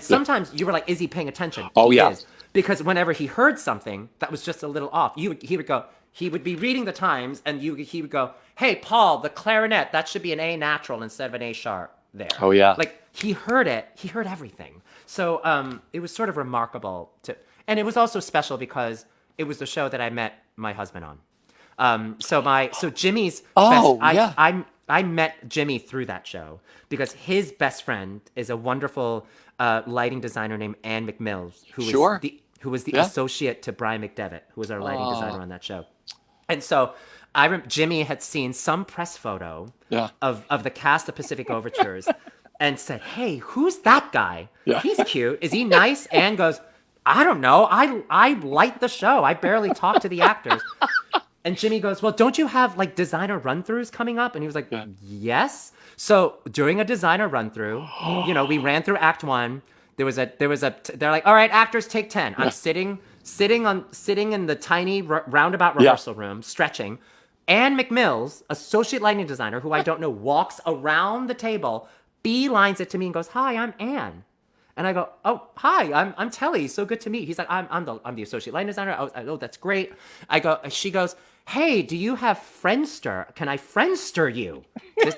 sometimes you were like, is he paying attention? Oh he yeah. Is. Because whenever he heard something that was just a little off, he would be reading the Times, and he would go, hey, Paul, the clarinet, that should be an A natural instead of an A sharp there. Oh yeah. Like he heard it. He heard everything. So it was sort of remarkable and it was also special because it was the show that I met my husband on. So Jimmy's I met Jimmy through that show because his best friend is a wonderful lighting designer named Ann McMills, who was the associate to Brian McDevitt, who was our lighting designer on that show. And so Jimmy had seen some press photo of the cast of Pacific Overtures and said, hey, who's that guy? Yeah. He's cute. Is he nice? Ann goes, I don't know. I light the show. I barely talk to the actors. And Jimmy goes, well, don't you have like designer run-throughs coming up? And he was like, yes. So during a designer run-through, we ran through Act 1. They're like, all right, actors, take 10. I'm sitting in the tiny roundabout rehearsal room, stretching. Ann McMills, associate lighting designer, who I don't know, walks around the table, beelines it to me and goes, hi, I'm Ann. And I go, "Oh, hi, I'm Telly. So good to meet." He's like, I'm the associate lighting designer." "Oh, that's great." She goes, "Hey, do you have Friendster? Can I Friendster you?"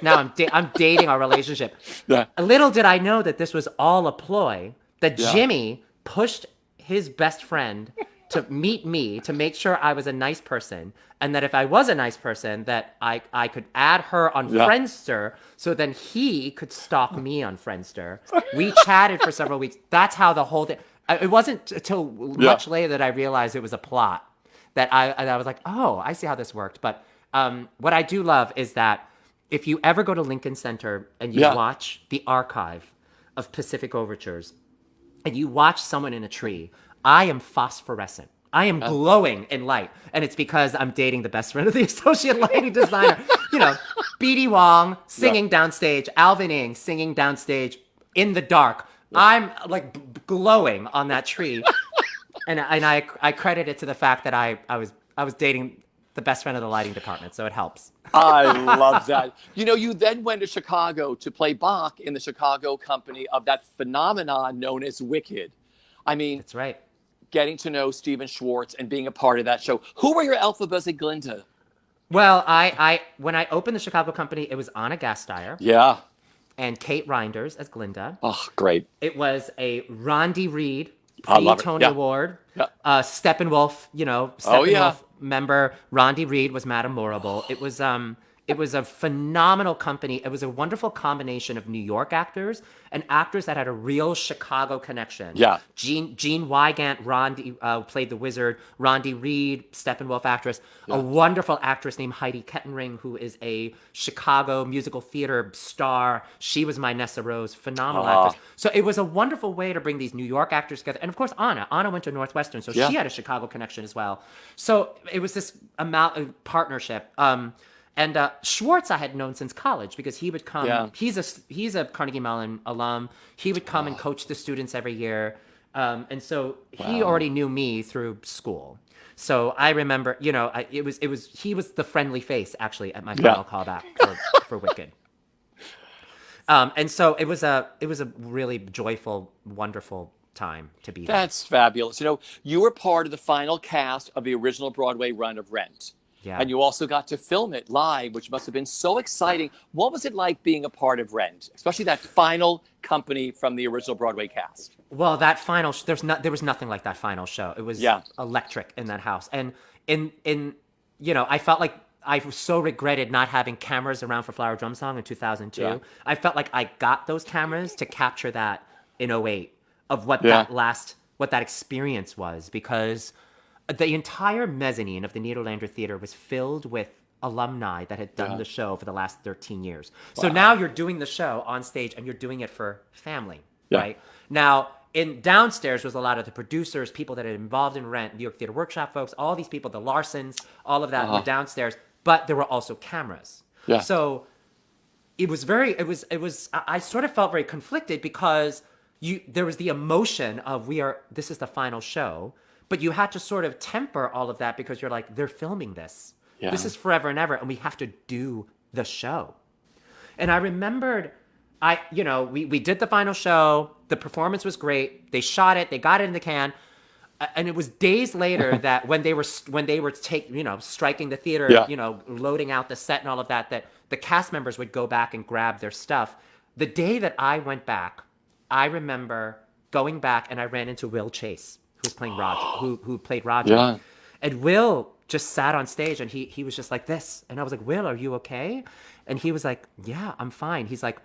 Now I'm dating our relationship. Yeah. Little did I know that this was all a ploy. That Yeah. Jimmy pushed his best friend to meet me to make sure I was a nice person, and that if I was a nice person, that I could add her on Yeah. Friendster, so then he could stalk me on Friendster. We chatted for several weeks. That's how the whole thing. It wasn't until Yeah. much later that I realized it was a plot. That I was like, oh, I see how this worked. But what I do love is that if you ever go to Lincoln Center and you Yeah. watch the archive of Pacific Overtures, and you watch someone in a tree, I am phosphorescent. I am glowing in light. And it's because I'm dating the best friend of the associate lighting designer. You know, BD Wong singing downstage, Alvin Ing singing downstage in the dark. I'm like glowing on that tree. And I credit it to the fact that I was dating the best friend of the lighting department, so it helps. I love that. You then went to Chicago to play Bach in the Chicago company of that phenomenon known as Wicked. I mean, That's right. getting to know Stephen Schwartz and being a part of that show. Who were your alphas at Glinda? Well, I when I opened the Chicago company, it was Anna Gasteyer Yeah. and Kate Reinders as Glinda. Oh, great. It was a Rondi Reed I love it. pre-Tony Yeah. Award. Yeah. Steppenwolf, Oh, yeah. Steppenwolf member Rondi Reed was Madame Morrible. It was a phenomenal company. It was a wonderful combination of New York actors and actors that had a real Chicago connection. Yeah. Gene Wygant, played the wizard. Rondi Reed, Steppenwolf actress. A wonderful actress named Heidi Kettenring, who is a Chicago musical theater star. She was my Nessa Rose, phenomenal actress. So it was a wonderful way to bring these New York actors together. And of course, Anna went to Northwestern, so she had a Chicago connection as well. So it was this amount of partnership. And Schwartz I had known since college because he would come. Yeah. He's a Carnegie Mellon alum. He would come and coach the students every year, and so he already knew me through school. So I remember, he was the friendly face actually at my final callback for Wicked. And so it was a really joyful, wonderful time to be there. That's fabulous. You were part of the final cast of the original Broadway run of Rent. Yeah. And you also got to film it live, which must have been so exciting. What was it like being a part of Rent, especially that final company from the original Broadway cast? Well, that final there was nothing like that final show. It was electric in that house. And I felt like I so regretted not having cameras around for Flower Drum Song in 2002. Yeah. I felt like I got those cameras to capture that in '08 of what what that experience was, because the entire mezzanine of the Nederlander Theater was filled with alumni that had done the show for the last 13 years. So now you're doing the show on stage and you're doing it for family, right? Now, downstairs was a lot of the producers, people that had involved in Rent, New York Theater Workshop folks, all these people, the Larsons, all of that were downstairs, but there were also cameras. Yeah. So I sort of felt very conflicted because there was the emotion of this is the final show, but you had to sort of temper all of that because you're like, they're filming this. Yeah. This is forever and ever, and we have to do the show. And I remembered, we did the final show. The performance was great. They shot it. They got it in the can. And it was days later that when they were striking the theater, loading out the set and all of that, that the cast members would go back and grab their stuff. The day that I went back, I remember going back and I ran into Will Chase, who was playing Roger, who played Roger. Yeah. And Will just sat on stage and he was just like this. And I was like, Will, are you okay? And he was like, yeah, I'm fine. He's like,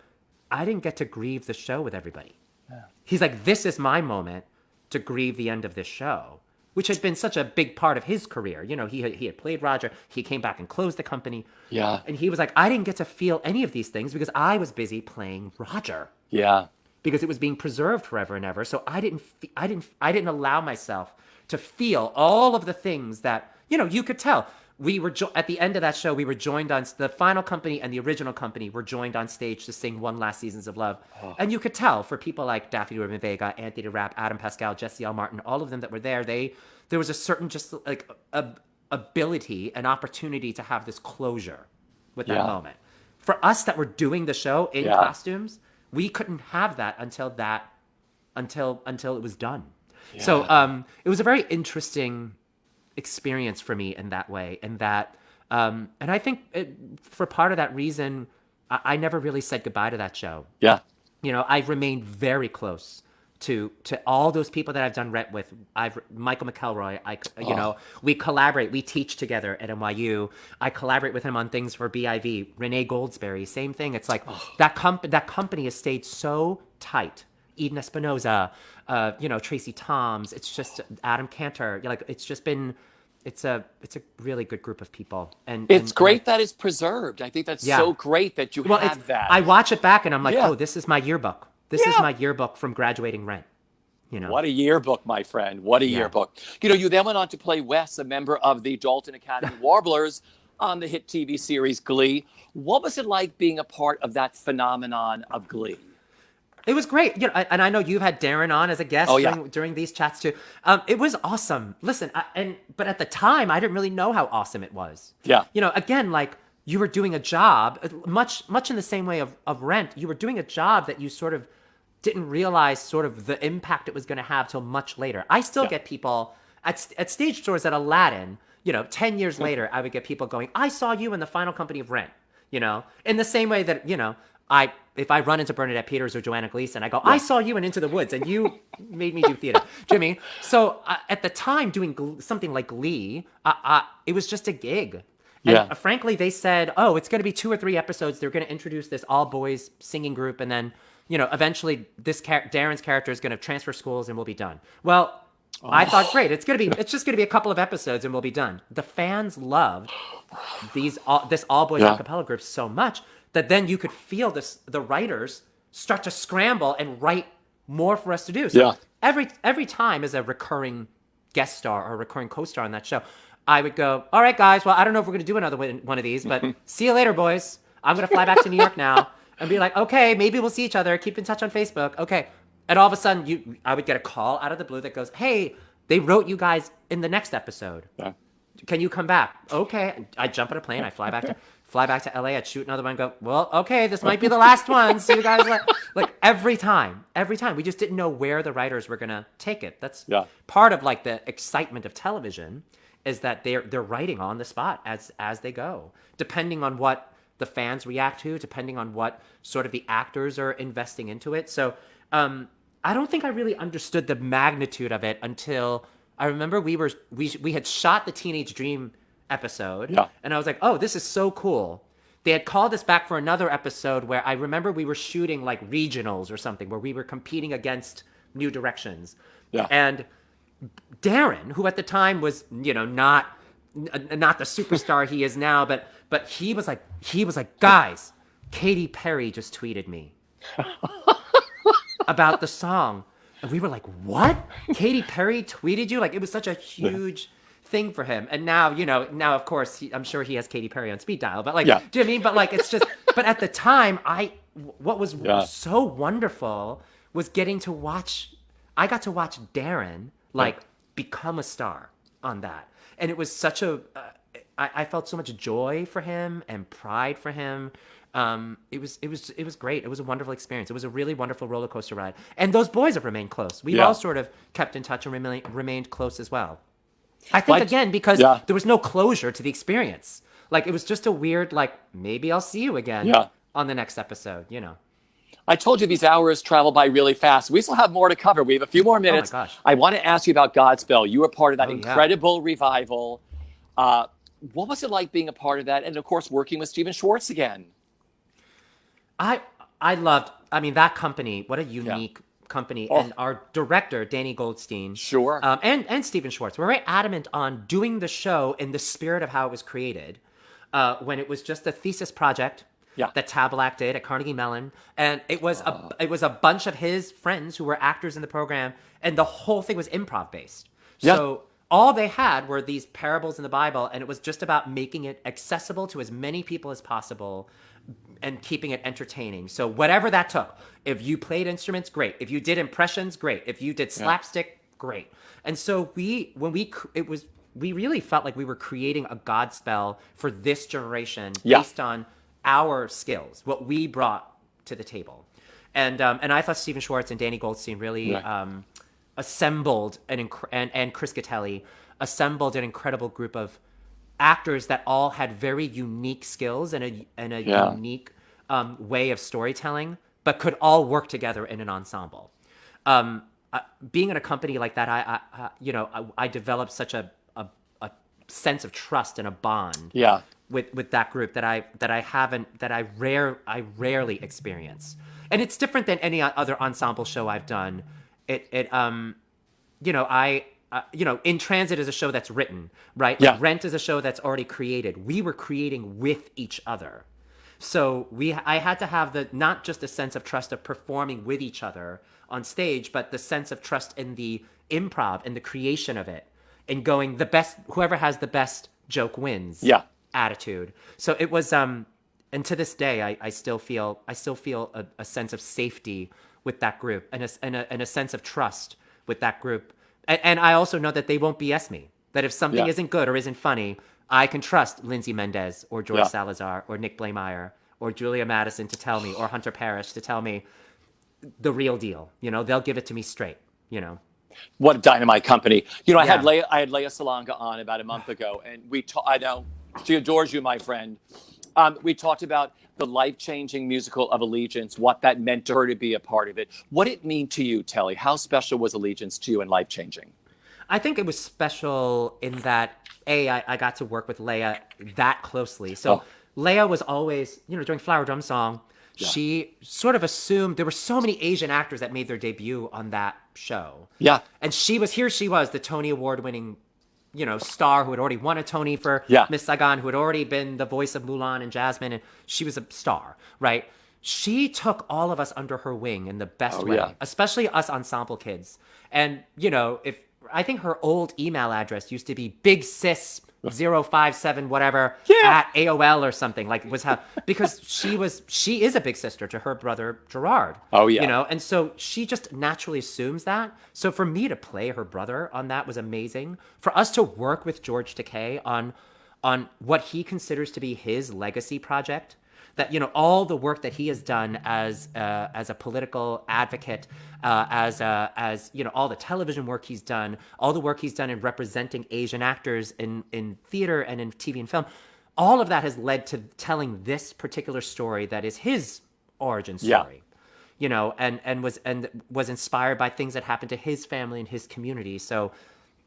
I didn't get to grieve the show with everybody. Yeah. He's like, this is my moment to grieve the end of this show, which had been such a big part of his career. He had played Roger. He came back and closed the company. Yeah. And he was like, I didn't get to feel any of these things because I was busy playing Roger. Yeah. Because it was being preserved forever and ever. So I didn't allow myself to feel all of the things that, you could tell. We were at the end of that show, we were joined on the final company and the original company were joined on stage to sing One Last Seasons of Love. Oh. And you could tell for people like Daphne Rubin Vega, Anthony Rapp, Adam Pascal, Jesse L. Martin, all of them that were there, there was a certain just like ability and opportunity to have this closure with that moment. For us that were doing the show in costumes, we couldn't have that until that until it was done. Yeah. So it was a very interesting experience for me in that way, and that and I think for part of that reason, I never really said goodbye to that show. Yeah. I've remained very close to all those people that I've done Rent with. Michael McElroy. We collaborate. We teach together at NYU. I collaborate with him on things for BIV. Renee Goldsberry, same thing. It's like that company has stayed so tight. Eden Espinoza, Tracy Toms. It's just Adam Cantor. It's just been. It's a really good group of people, and It's great that it's preserved. I think that's Yeah. so great that you have that. I watch it back and I'm like, Yeah. oh, this is my yearbook. This is Yeah. my yearbook from graduating Rent. What a yearbook, my friend. What a yearbook. You then went on to play Wes, a member of the Dalton Academy Warblers on the hit TV series Glee. What was it like being a part of that phenomenon of Glee? It was great. And I know you've had Darren on as a guest during these chats too. It was awesome. Listen, but at the time, I didn't really know how awesome it was. Yeah. Again, like you were doing a job, much in the same way of Rent. You were doing a job that you sort of didn't realize sort of the impact it was going to have till much later. I still get people at stage stores at Aladdin. 10 years later, I would get people going, "I saw you in the final company of Rent." In the same way that if I run into Bernadette Peters or Joanna Gleason, I go, "I saw you in Into the Woods, and you made me do theater." Do you know what I mean? So at the time, doing something like Glee, it was just a gig. And frankly, they said, "Oh, it's going to be 2 or 3 episodes. They're going to introduce this all boys singing group, and then eventually Darren's character is going to transfer schools, and we'll be done." Well, I thought, great. It's just going to be a couple of episodes, and we'll be done. The fans loved this all boys a cappella group so much that then you could feel the writers start to scramble and write more for us to do. So every time as a recurring guest star or a recurring co-star on that show, I would go, "All right, guys, well, I don't know if we're going to do another one of these, but see you later, boys. I'm going to fly back to New York now." And be like, "Okay, maybe we'll see each other. Keep in touch on Facebook." Okay. And all of a sudden, I would get a call out of the blue that goes, "Hey, they wrote you guys in the next episode. Can you come back?" Okay. I jump on a plane. I fly back to LA. I'd shoot another one and go, "Well, okay, this might be the last one. See you guys later." Like every time. We just didn't know where the writers were going to take it. That's part of like the excitement of television, is that they're writing on the spot as they go, depending on what the fans react to, depending on what sort of the actors are investing into it. So I don't think I really understood the magnitude of it until I remember we had shot the Teenage Dream episode, and I was like, "Oh, this is so cool." They had called us back for another episode where I remember we were shooting like regionals or something, where we were competing against New Directions. And Darren, who at the time was not the superstar he is now, but he was like, "Guys, Katy Perry just tweeted me about the song." And we were like, "What? Katy Perry tweeted you?" Like, it was such a huge thing for him. And now, of course, I'm sure he has Katy Perry on speed dial, but like, do you know what I mean? But like, it's just, but at the time, what was so wonderful was I got to watch Darren become a star on that. And it was such I felt so much joy for him and pride for him. It was great. It was a wonderful experience. It was a really wonderful roller coaster ride. And those boys have remained close. We've all sort of kept in touch and remained close as well. I think again, because there was no closure to the experience. Like, it was just a weird, like, maybe I'll see you again on the next episode, I told you these hours travel by really fast. We still have more to cover. We have a few more minutes. Oh my gosh. I want to ask you about Godspell. You were part of that incredible revival. What was it like being a part of that? And of course, working with Stephen Schwartz again. I loved, that company. What a unique company. And our director, Danny Goldstein. Sure. And Stephen Schwartz were very adamant on doing the show in the spirit of how it was created. When it was just a thesis project that Tablac did at Carnegie Mellon. And it was a bunch of his friends who were actors in the program. And the whole thing was improv based. So all they had were these parables in the Bible. And it was just about making it accessible to as many people as possible and keeping it entertaining. So whatever that took. If you played instruments, great. If you did impressions, great. If you did slapstick, great. And so we really felt like we were creating a Godspell for this generation based on our skills, what we brought to the table. And I thought Stephen Schwartz and Danny Goldstein really assembled and Chris Gattelli assembled an incredible group of actors that all had very unique skills and a unique way of storytelling, but could all work together in an ensemble. Being in a company like that, I developed such a sense of trust and a bond with that group that I rarely experience. And it's different than any other ensemble show I've done. In Transit is a show that's written, right? Yeah. Like Rent is a show that's already created. We were creating with each other. So I had to have not just a sense of trust of performing with each other on stage, but the sense of trust in the improv and the creation of it, and going whoever has the best joke wins. Attitude. So it was, and to this day, I still feel a sense of safety with that group and a sense of trust with that group. And I also know that they won't BS me. That if something isn't good or isn't funny, I can trust Lindsay Mendez or George Salazar or Nick Blameyer or Julia Madison to tell me, or Hunter Parrish to tell me the real deal. They'll give it to me straight. What a dynamite company. I had Leia Salonga on about a month ago, and I know she adores you, my friend. We talked about the life-changing musical of Allegiance, what that meant to her to be a part of it. What did it mean to you, Telly? How special was Allegiance to you and life-changing? I think it was special in that, I got to work with Leia that closely. So Leia was always, during Flower Drum Song, she sort of assumed there were so many Asian actors that made their debut on that show. Yeah. And she was the Tony Award-winning star who had already won a Tony for Miss Saigon, who had already been the voice of Mulan and Jasmine, and she was a star, right? She took all of us under her wing in the best way, especially us ensemble kids. And, if I think her old email address used to be bigsis057 whatever at AOL or something, because she is a big sister to her brother Gerard. And so she just naturally assumes that. So for me to play her brother on that was amazing. For us to work with George Takei on what he considers to be his legacy project, that all the work that he has done as a political advocate, as all the television work he's done, all the work he's done in representing Asian actors in theater and in TV and film, all of that has led to telling this particular story that is his origin story. And was inspired by things that happened to his family and his community. So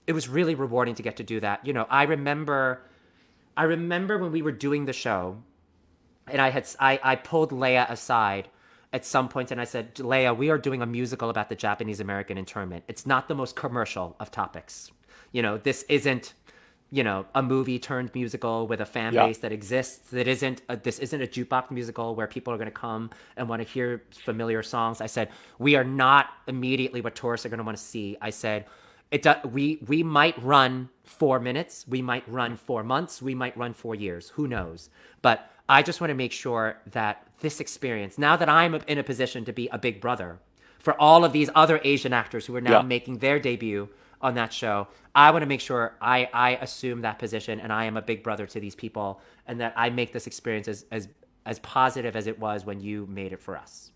it was really rewarding to get to do that. I remember when we were doing the show, and I pulled Leia aside at some point and I said, Leia, we are doing a musical about the Japanese American internment. It's not the most commercial of topics. This isn't, a movie turned musical with a fan base that exists. This isn't a jukebox musical where people are going to come and want to hear familiar songs. I said, we are not immediately what tourists are going to want to see. I said, we might run 4 minutes. We might run 4 months. We might run 4 years. Who knows? But I just want to make sure that this experience, now that I'm in a position to be a big brother for all of these other Asian actors who are now making their debut on that show, I want to make sure I assume that position and I am a big brother to these people, and that I make this experience as positive as it was when you made it for us.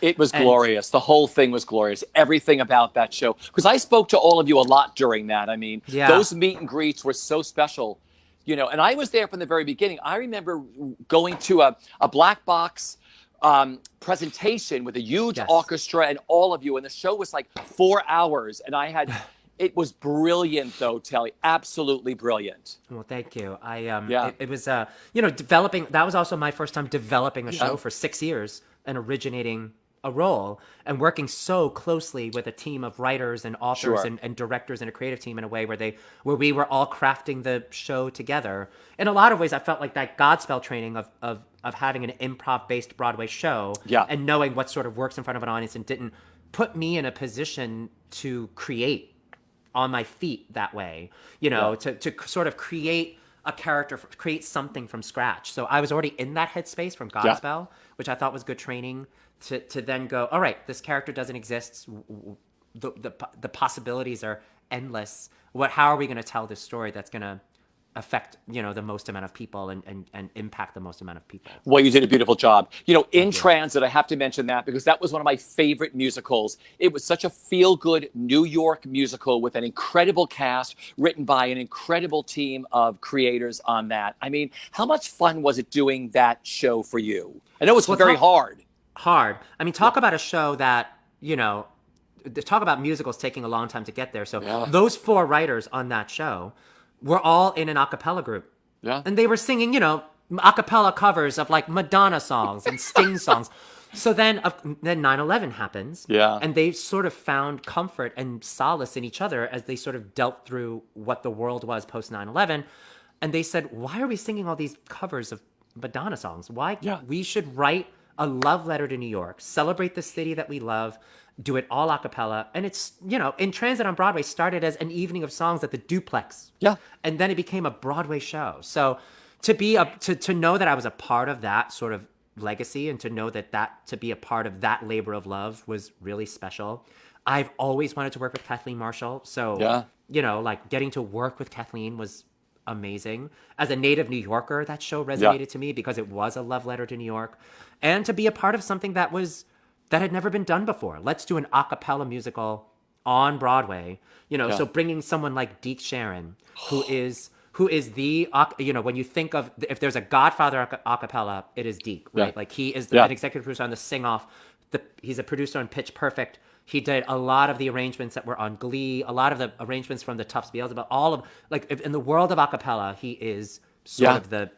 It was glorious. The whole thing was glorious. Everything about that show. Because I spoke to all of you a lot during that. I mean, those meet and greets were so special. And I was there from the very beginning. I remember going to a black box presentation with a huge orchestra and all of you. And the show was like 4 hours. And it was brilliant though, Telly. Absolutely brilliant. Well, thank you. It was, developing, that was also my first time developing a show for 6 years and originating a role and working so closely with a team of writers and authors and directors and a creative team in a way where we were all crafting the show together. In a lot of ways, I felt like that Godspell training of having an improv-based Broadway show and knowing what sort of works in front of an audience and didn't put me in a position to create on my feet that way, to sort of create a character, create something from scratch. So I was already in that headspace from Godspell, which I thought was good training. To then go, all right, this character doesn't exist. The possibilities are endless. How are we going to tell this story that's going to affect, the most amount of people and impact the most amount of people. Well, you did a beautiful job. In Thank you. Transit, I have to mention that because that was one of my favorite musicals. It was such a feel-good New York musical with an incredible cast written by an incredible team of creators on that. I mean, how much fun was it doing that show for you? I know it's Well, very hard. hard. I mean, talk about a show that, talk about musicals taking a long time to get there. So Yeah. those 4 writers on that show were all in an a cappella group. Yeah. And they were singing, a cappella covers of like Madonna songs and Sting songs. So then 9/11 happens. Yeah. And they sort of found comfort and solace in each other as they sort of dealt through what the world was post 9/11. And they said, why are we singing all these covers of Madonna songs? Why? Yeah. We should write a love letter to New York, celebrate the city that we love, do it all a cappella. And it's, In Transit on Broadway started as an evening of songs at the Duplex. Yeah. And then it became a Broadway show. So to know that I was a part of that sort of legacy and to know that to be a part of that labor of love was really special. I've always wanted to work with Kathleen Marshall. So, like getting to work with Kathleen was amazing. As a native New Yorker, that show resonated to me because it was a love letter to New York. And to be a part of something that had never been done before. Let's do an a cappella musical on Broadway. So bringing someone like Deke Sharon, who is the, when you think of, if there's a godfather a cappella, it is Deke, right? Yeah. Like he is Yeah. an executive producer on The Sing Off. He's a producer on Pitch Perfect. He did a lot of the arrangements that were on Glee, a lot of the arrangements from the Tufts Beelzebub, all of, like, in the world of a cappella, he is sort of the,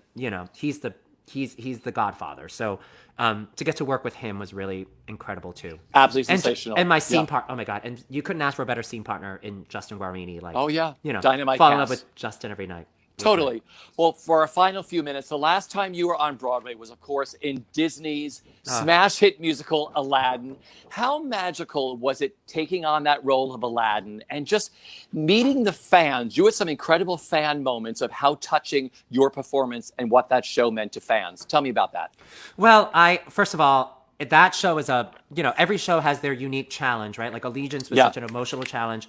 he's the godfather. So to get to work with him was really incredible too. Absolutely And, sensational. and my scene part, oh my God. And you couldn't ask for a better scene partner in Justin Guarini. Like, Oh, yeah. You know, Dynamite fall in love cast. with Justin every night. Totally. Well, for our final few minutes, the last time you were on Broadway was, of course, in Disney's smash hit musical Aladdin. How magical was it taking on that role of Aladdin and just meeting the fans? You had some incredible fan moments of how touching your performance and what that show meant to fans. Tell me about that. Well, first of all, that show is every show has their unique challenge, right? Like Allegiance was such an emotional challenge.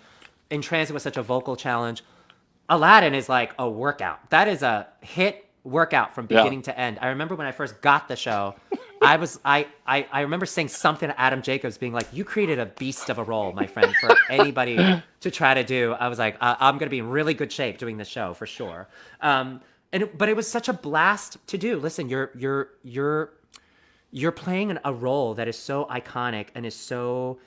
In Transit was such a vocal challenge. Aladdin is like a workout. That is a hit workout from beginning to end. I remember when I first got the show, I remember saying something to Adam Jacobs being like, you created a beast of a role, my friend, for anybody to try to do. I was like, I'm going to be in really good shape doing this show for sure. But it was such a blast to do. Listen, you're playing a role that is so iconic and is so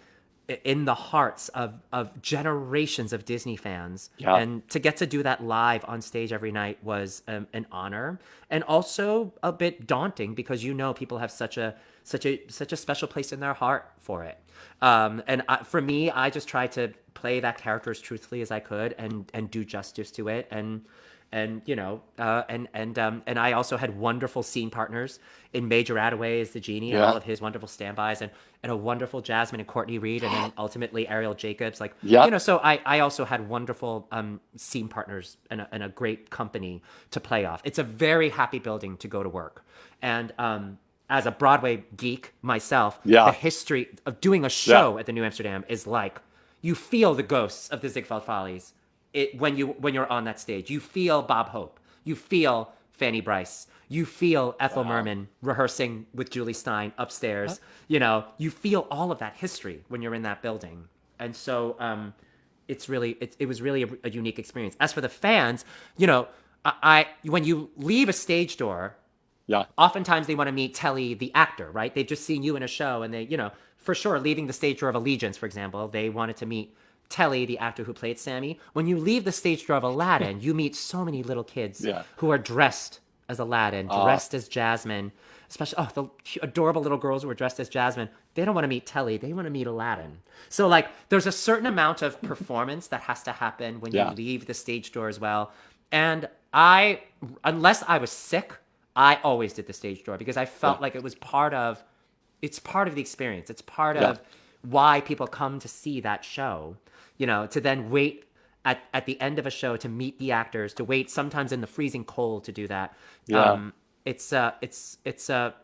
in the hearts of generations of Disney fans. Yeah. And to get to do that live on stage every night was an honor and also a bit daunting because people have such a special place in their heart for it. For me, I just tried to play that character as truthfully as I could and do justice to it. And I also had wonderful scene partners in Major Attaway as the genie and all of his wonderful standbys and a wonderful Jasmine and Courtney Reed and then ultimately Ariel Jacobs. So I also had wonderful scene partners and a great company to play off. It's a very happy building to go to work. And as a Broadway geek myself, the history of doing a show at the New Amsterdam is like, you feel the ghosts of the Ziegfeld Follies. When you're on that stage, you feel Bob Hope, you feel Fanny Brice, you feel Ethel Merman rehearsing with Julie Stein upstairs. You feel all of that history when you're in that building, and so it was really a unique experience. As for the fans, when you leave a stage door, oftentimes they want to meet Telly the actor, right? They've just seen you in a show, and they, for sure, leaving the stage door of Allegiance, for example, they wanted to meet Telly, the actor who played Sammy. When you leave the stage door of Aladdin, you meet so many little kids who are dressed as Aladdin, dressed as Jasmine, especially the adorable little girls who are dressed as Jasmine. They don't want to meet Telly, they want to meet Aladdin. So there's a certain amount of performance that has to happen when you leave the stage door as well. And unless I was sick, I always did the stage door because I felt like it was part of the experience. It's part of why people come to see that show. To then wait at the end of a show to meet the actors, to wait sometimes in the freezing cold to do that. It's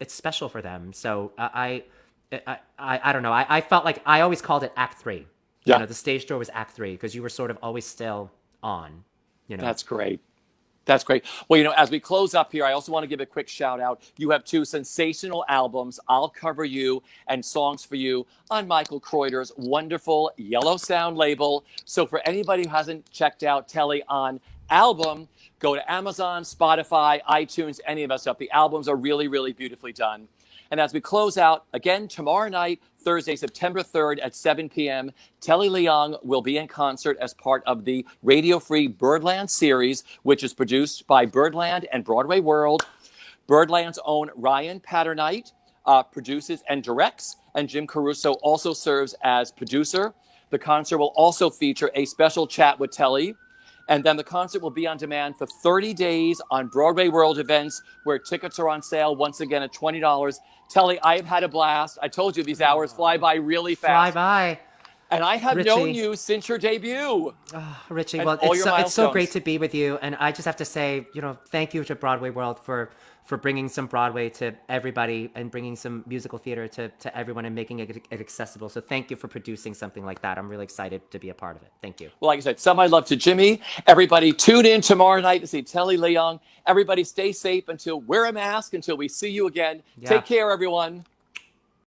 special for them. So I don't know. I felt like I always called it Act 3. The stage door was Act 3 because you were sort of always still on. That's great. That's great. Well, as we close up here, I also want to give a quick shout out. You have two sensational albums, I'll Cover You and Songs for You, on Michael Kreuter's wonderful Yellow Sound label. So for anybody who hasn't checked out Telly on album, go to Amazon, Spotify, iTunes, any of us stuff. The albums are really, really beautifully done. And as we close out, again, tomorrow night, Thursday, September 3rd at 7 p.m., Telly Leung will be in concert as part of the Radio Free Birdland series, which is produced by Birdland and Broadway World. Birdland's own Ryan Patternite produces and directs, and Jim Caruso also serves as producer. The concert will also feature a special chat with Telly. And then the concert will be on demand for 30 days on Broadway World events, where tickets are on sale once again at $20. Telly, I have had a blast. I told you these hours fly by really fast. Fly by. And I have Richie. known you since your debut. Oh, Richie, And well, all it's your so great milestones. to be with you. And I just have to say, thank you to Broadway World for bringing some Broadway to everybody and bringing some musical theater to everyone and making it accessible. So thank you for producing something like that. I'm really excited to be a part of it. Thank you. Well, like I said, some my love to Jimmy. Everybody tune in tomorrow night to see Telly Leung. Everybody stay safe wear a mask until we see you again. Yeah. Take care, everyone.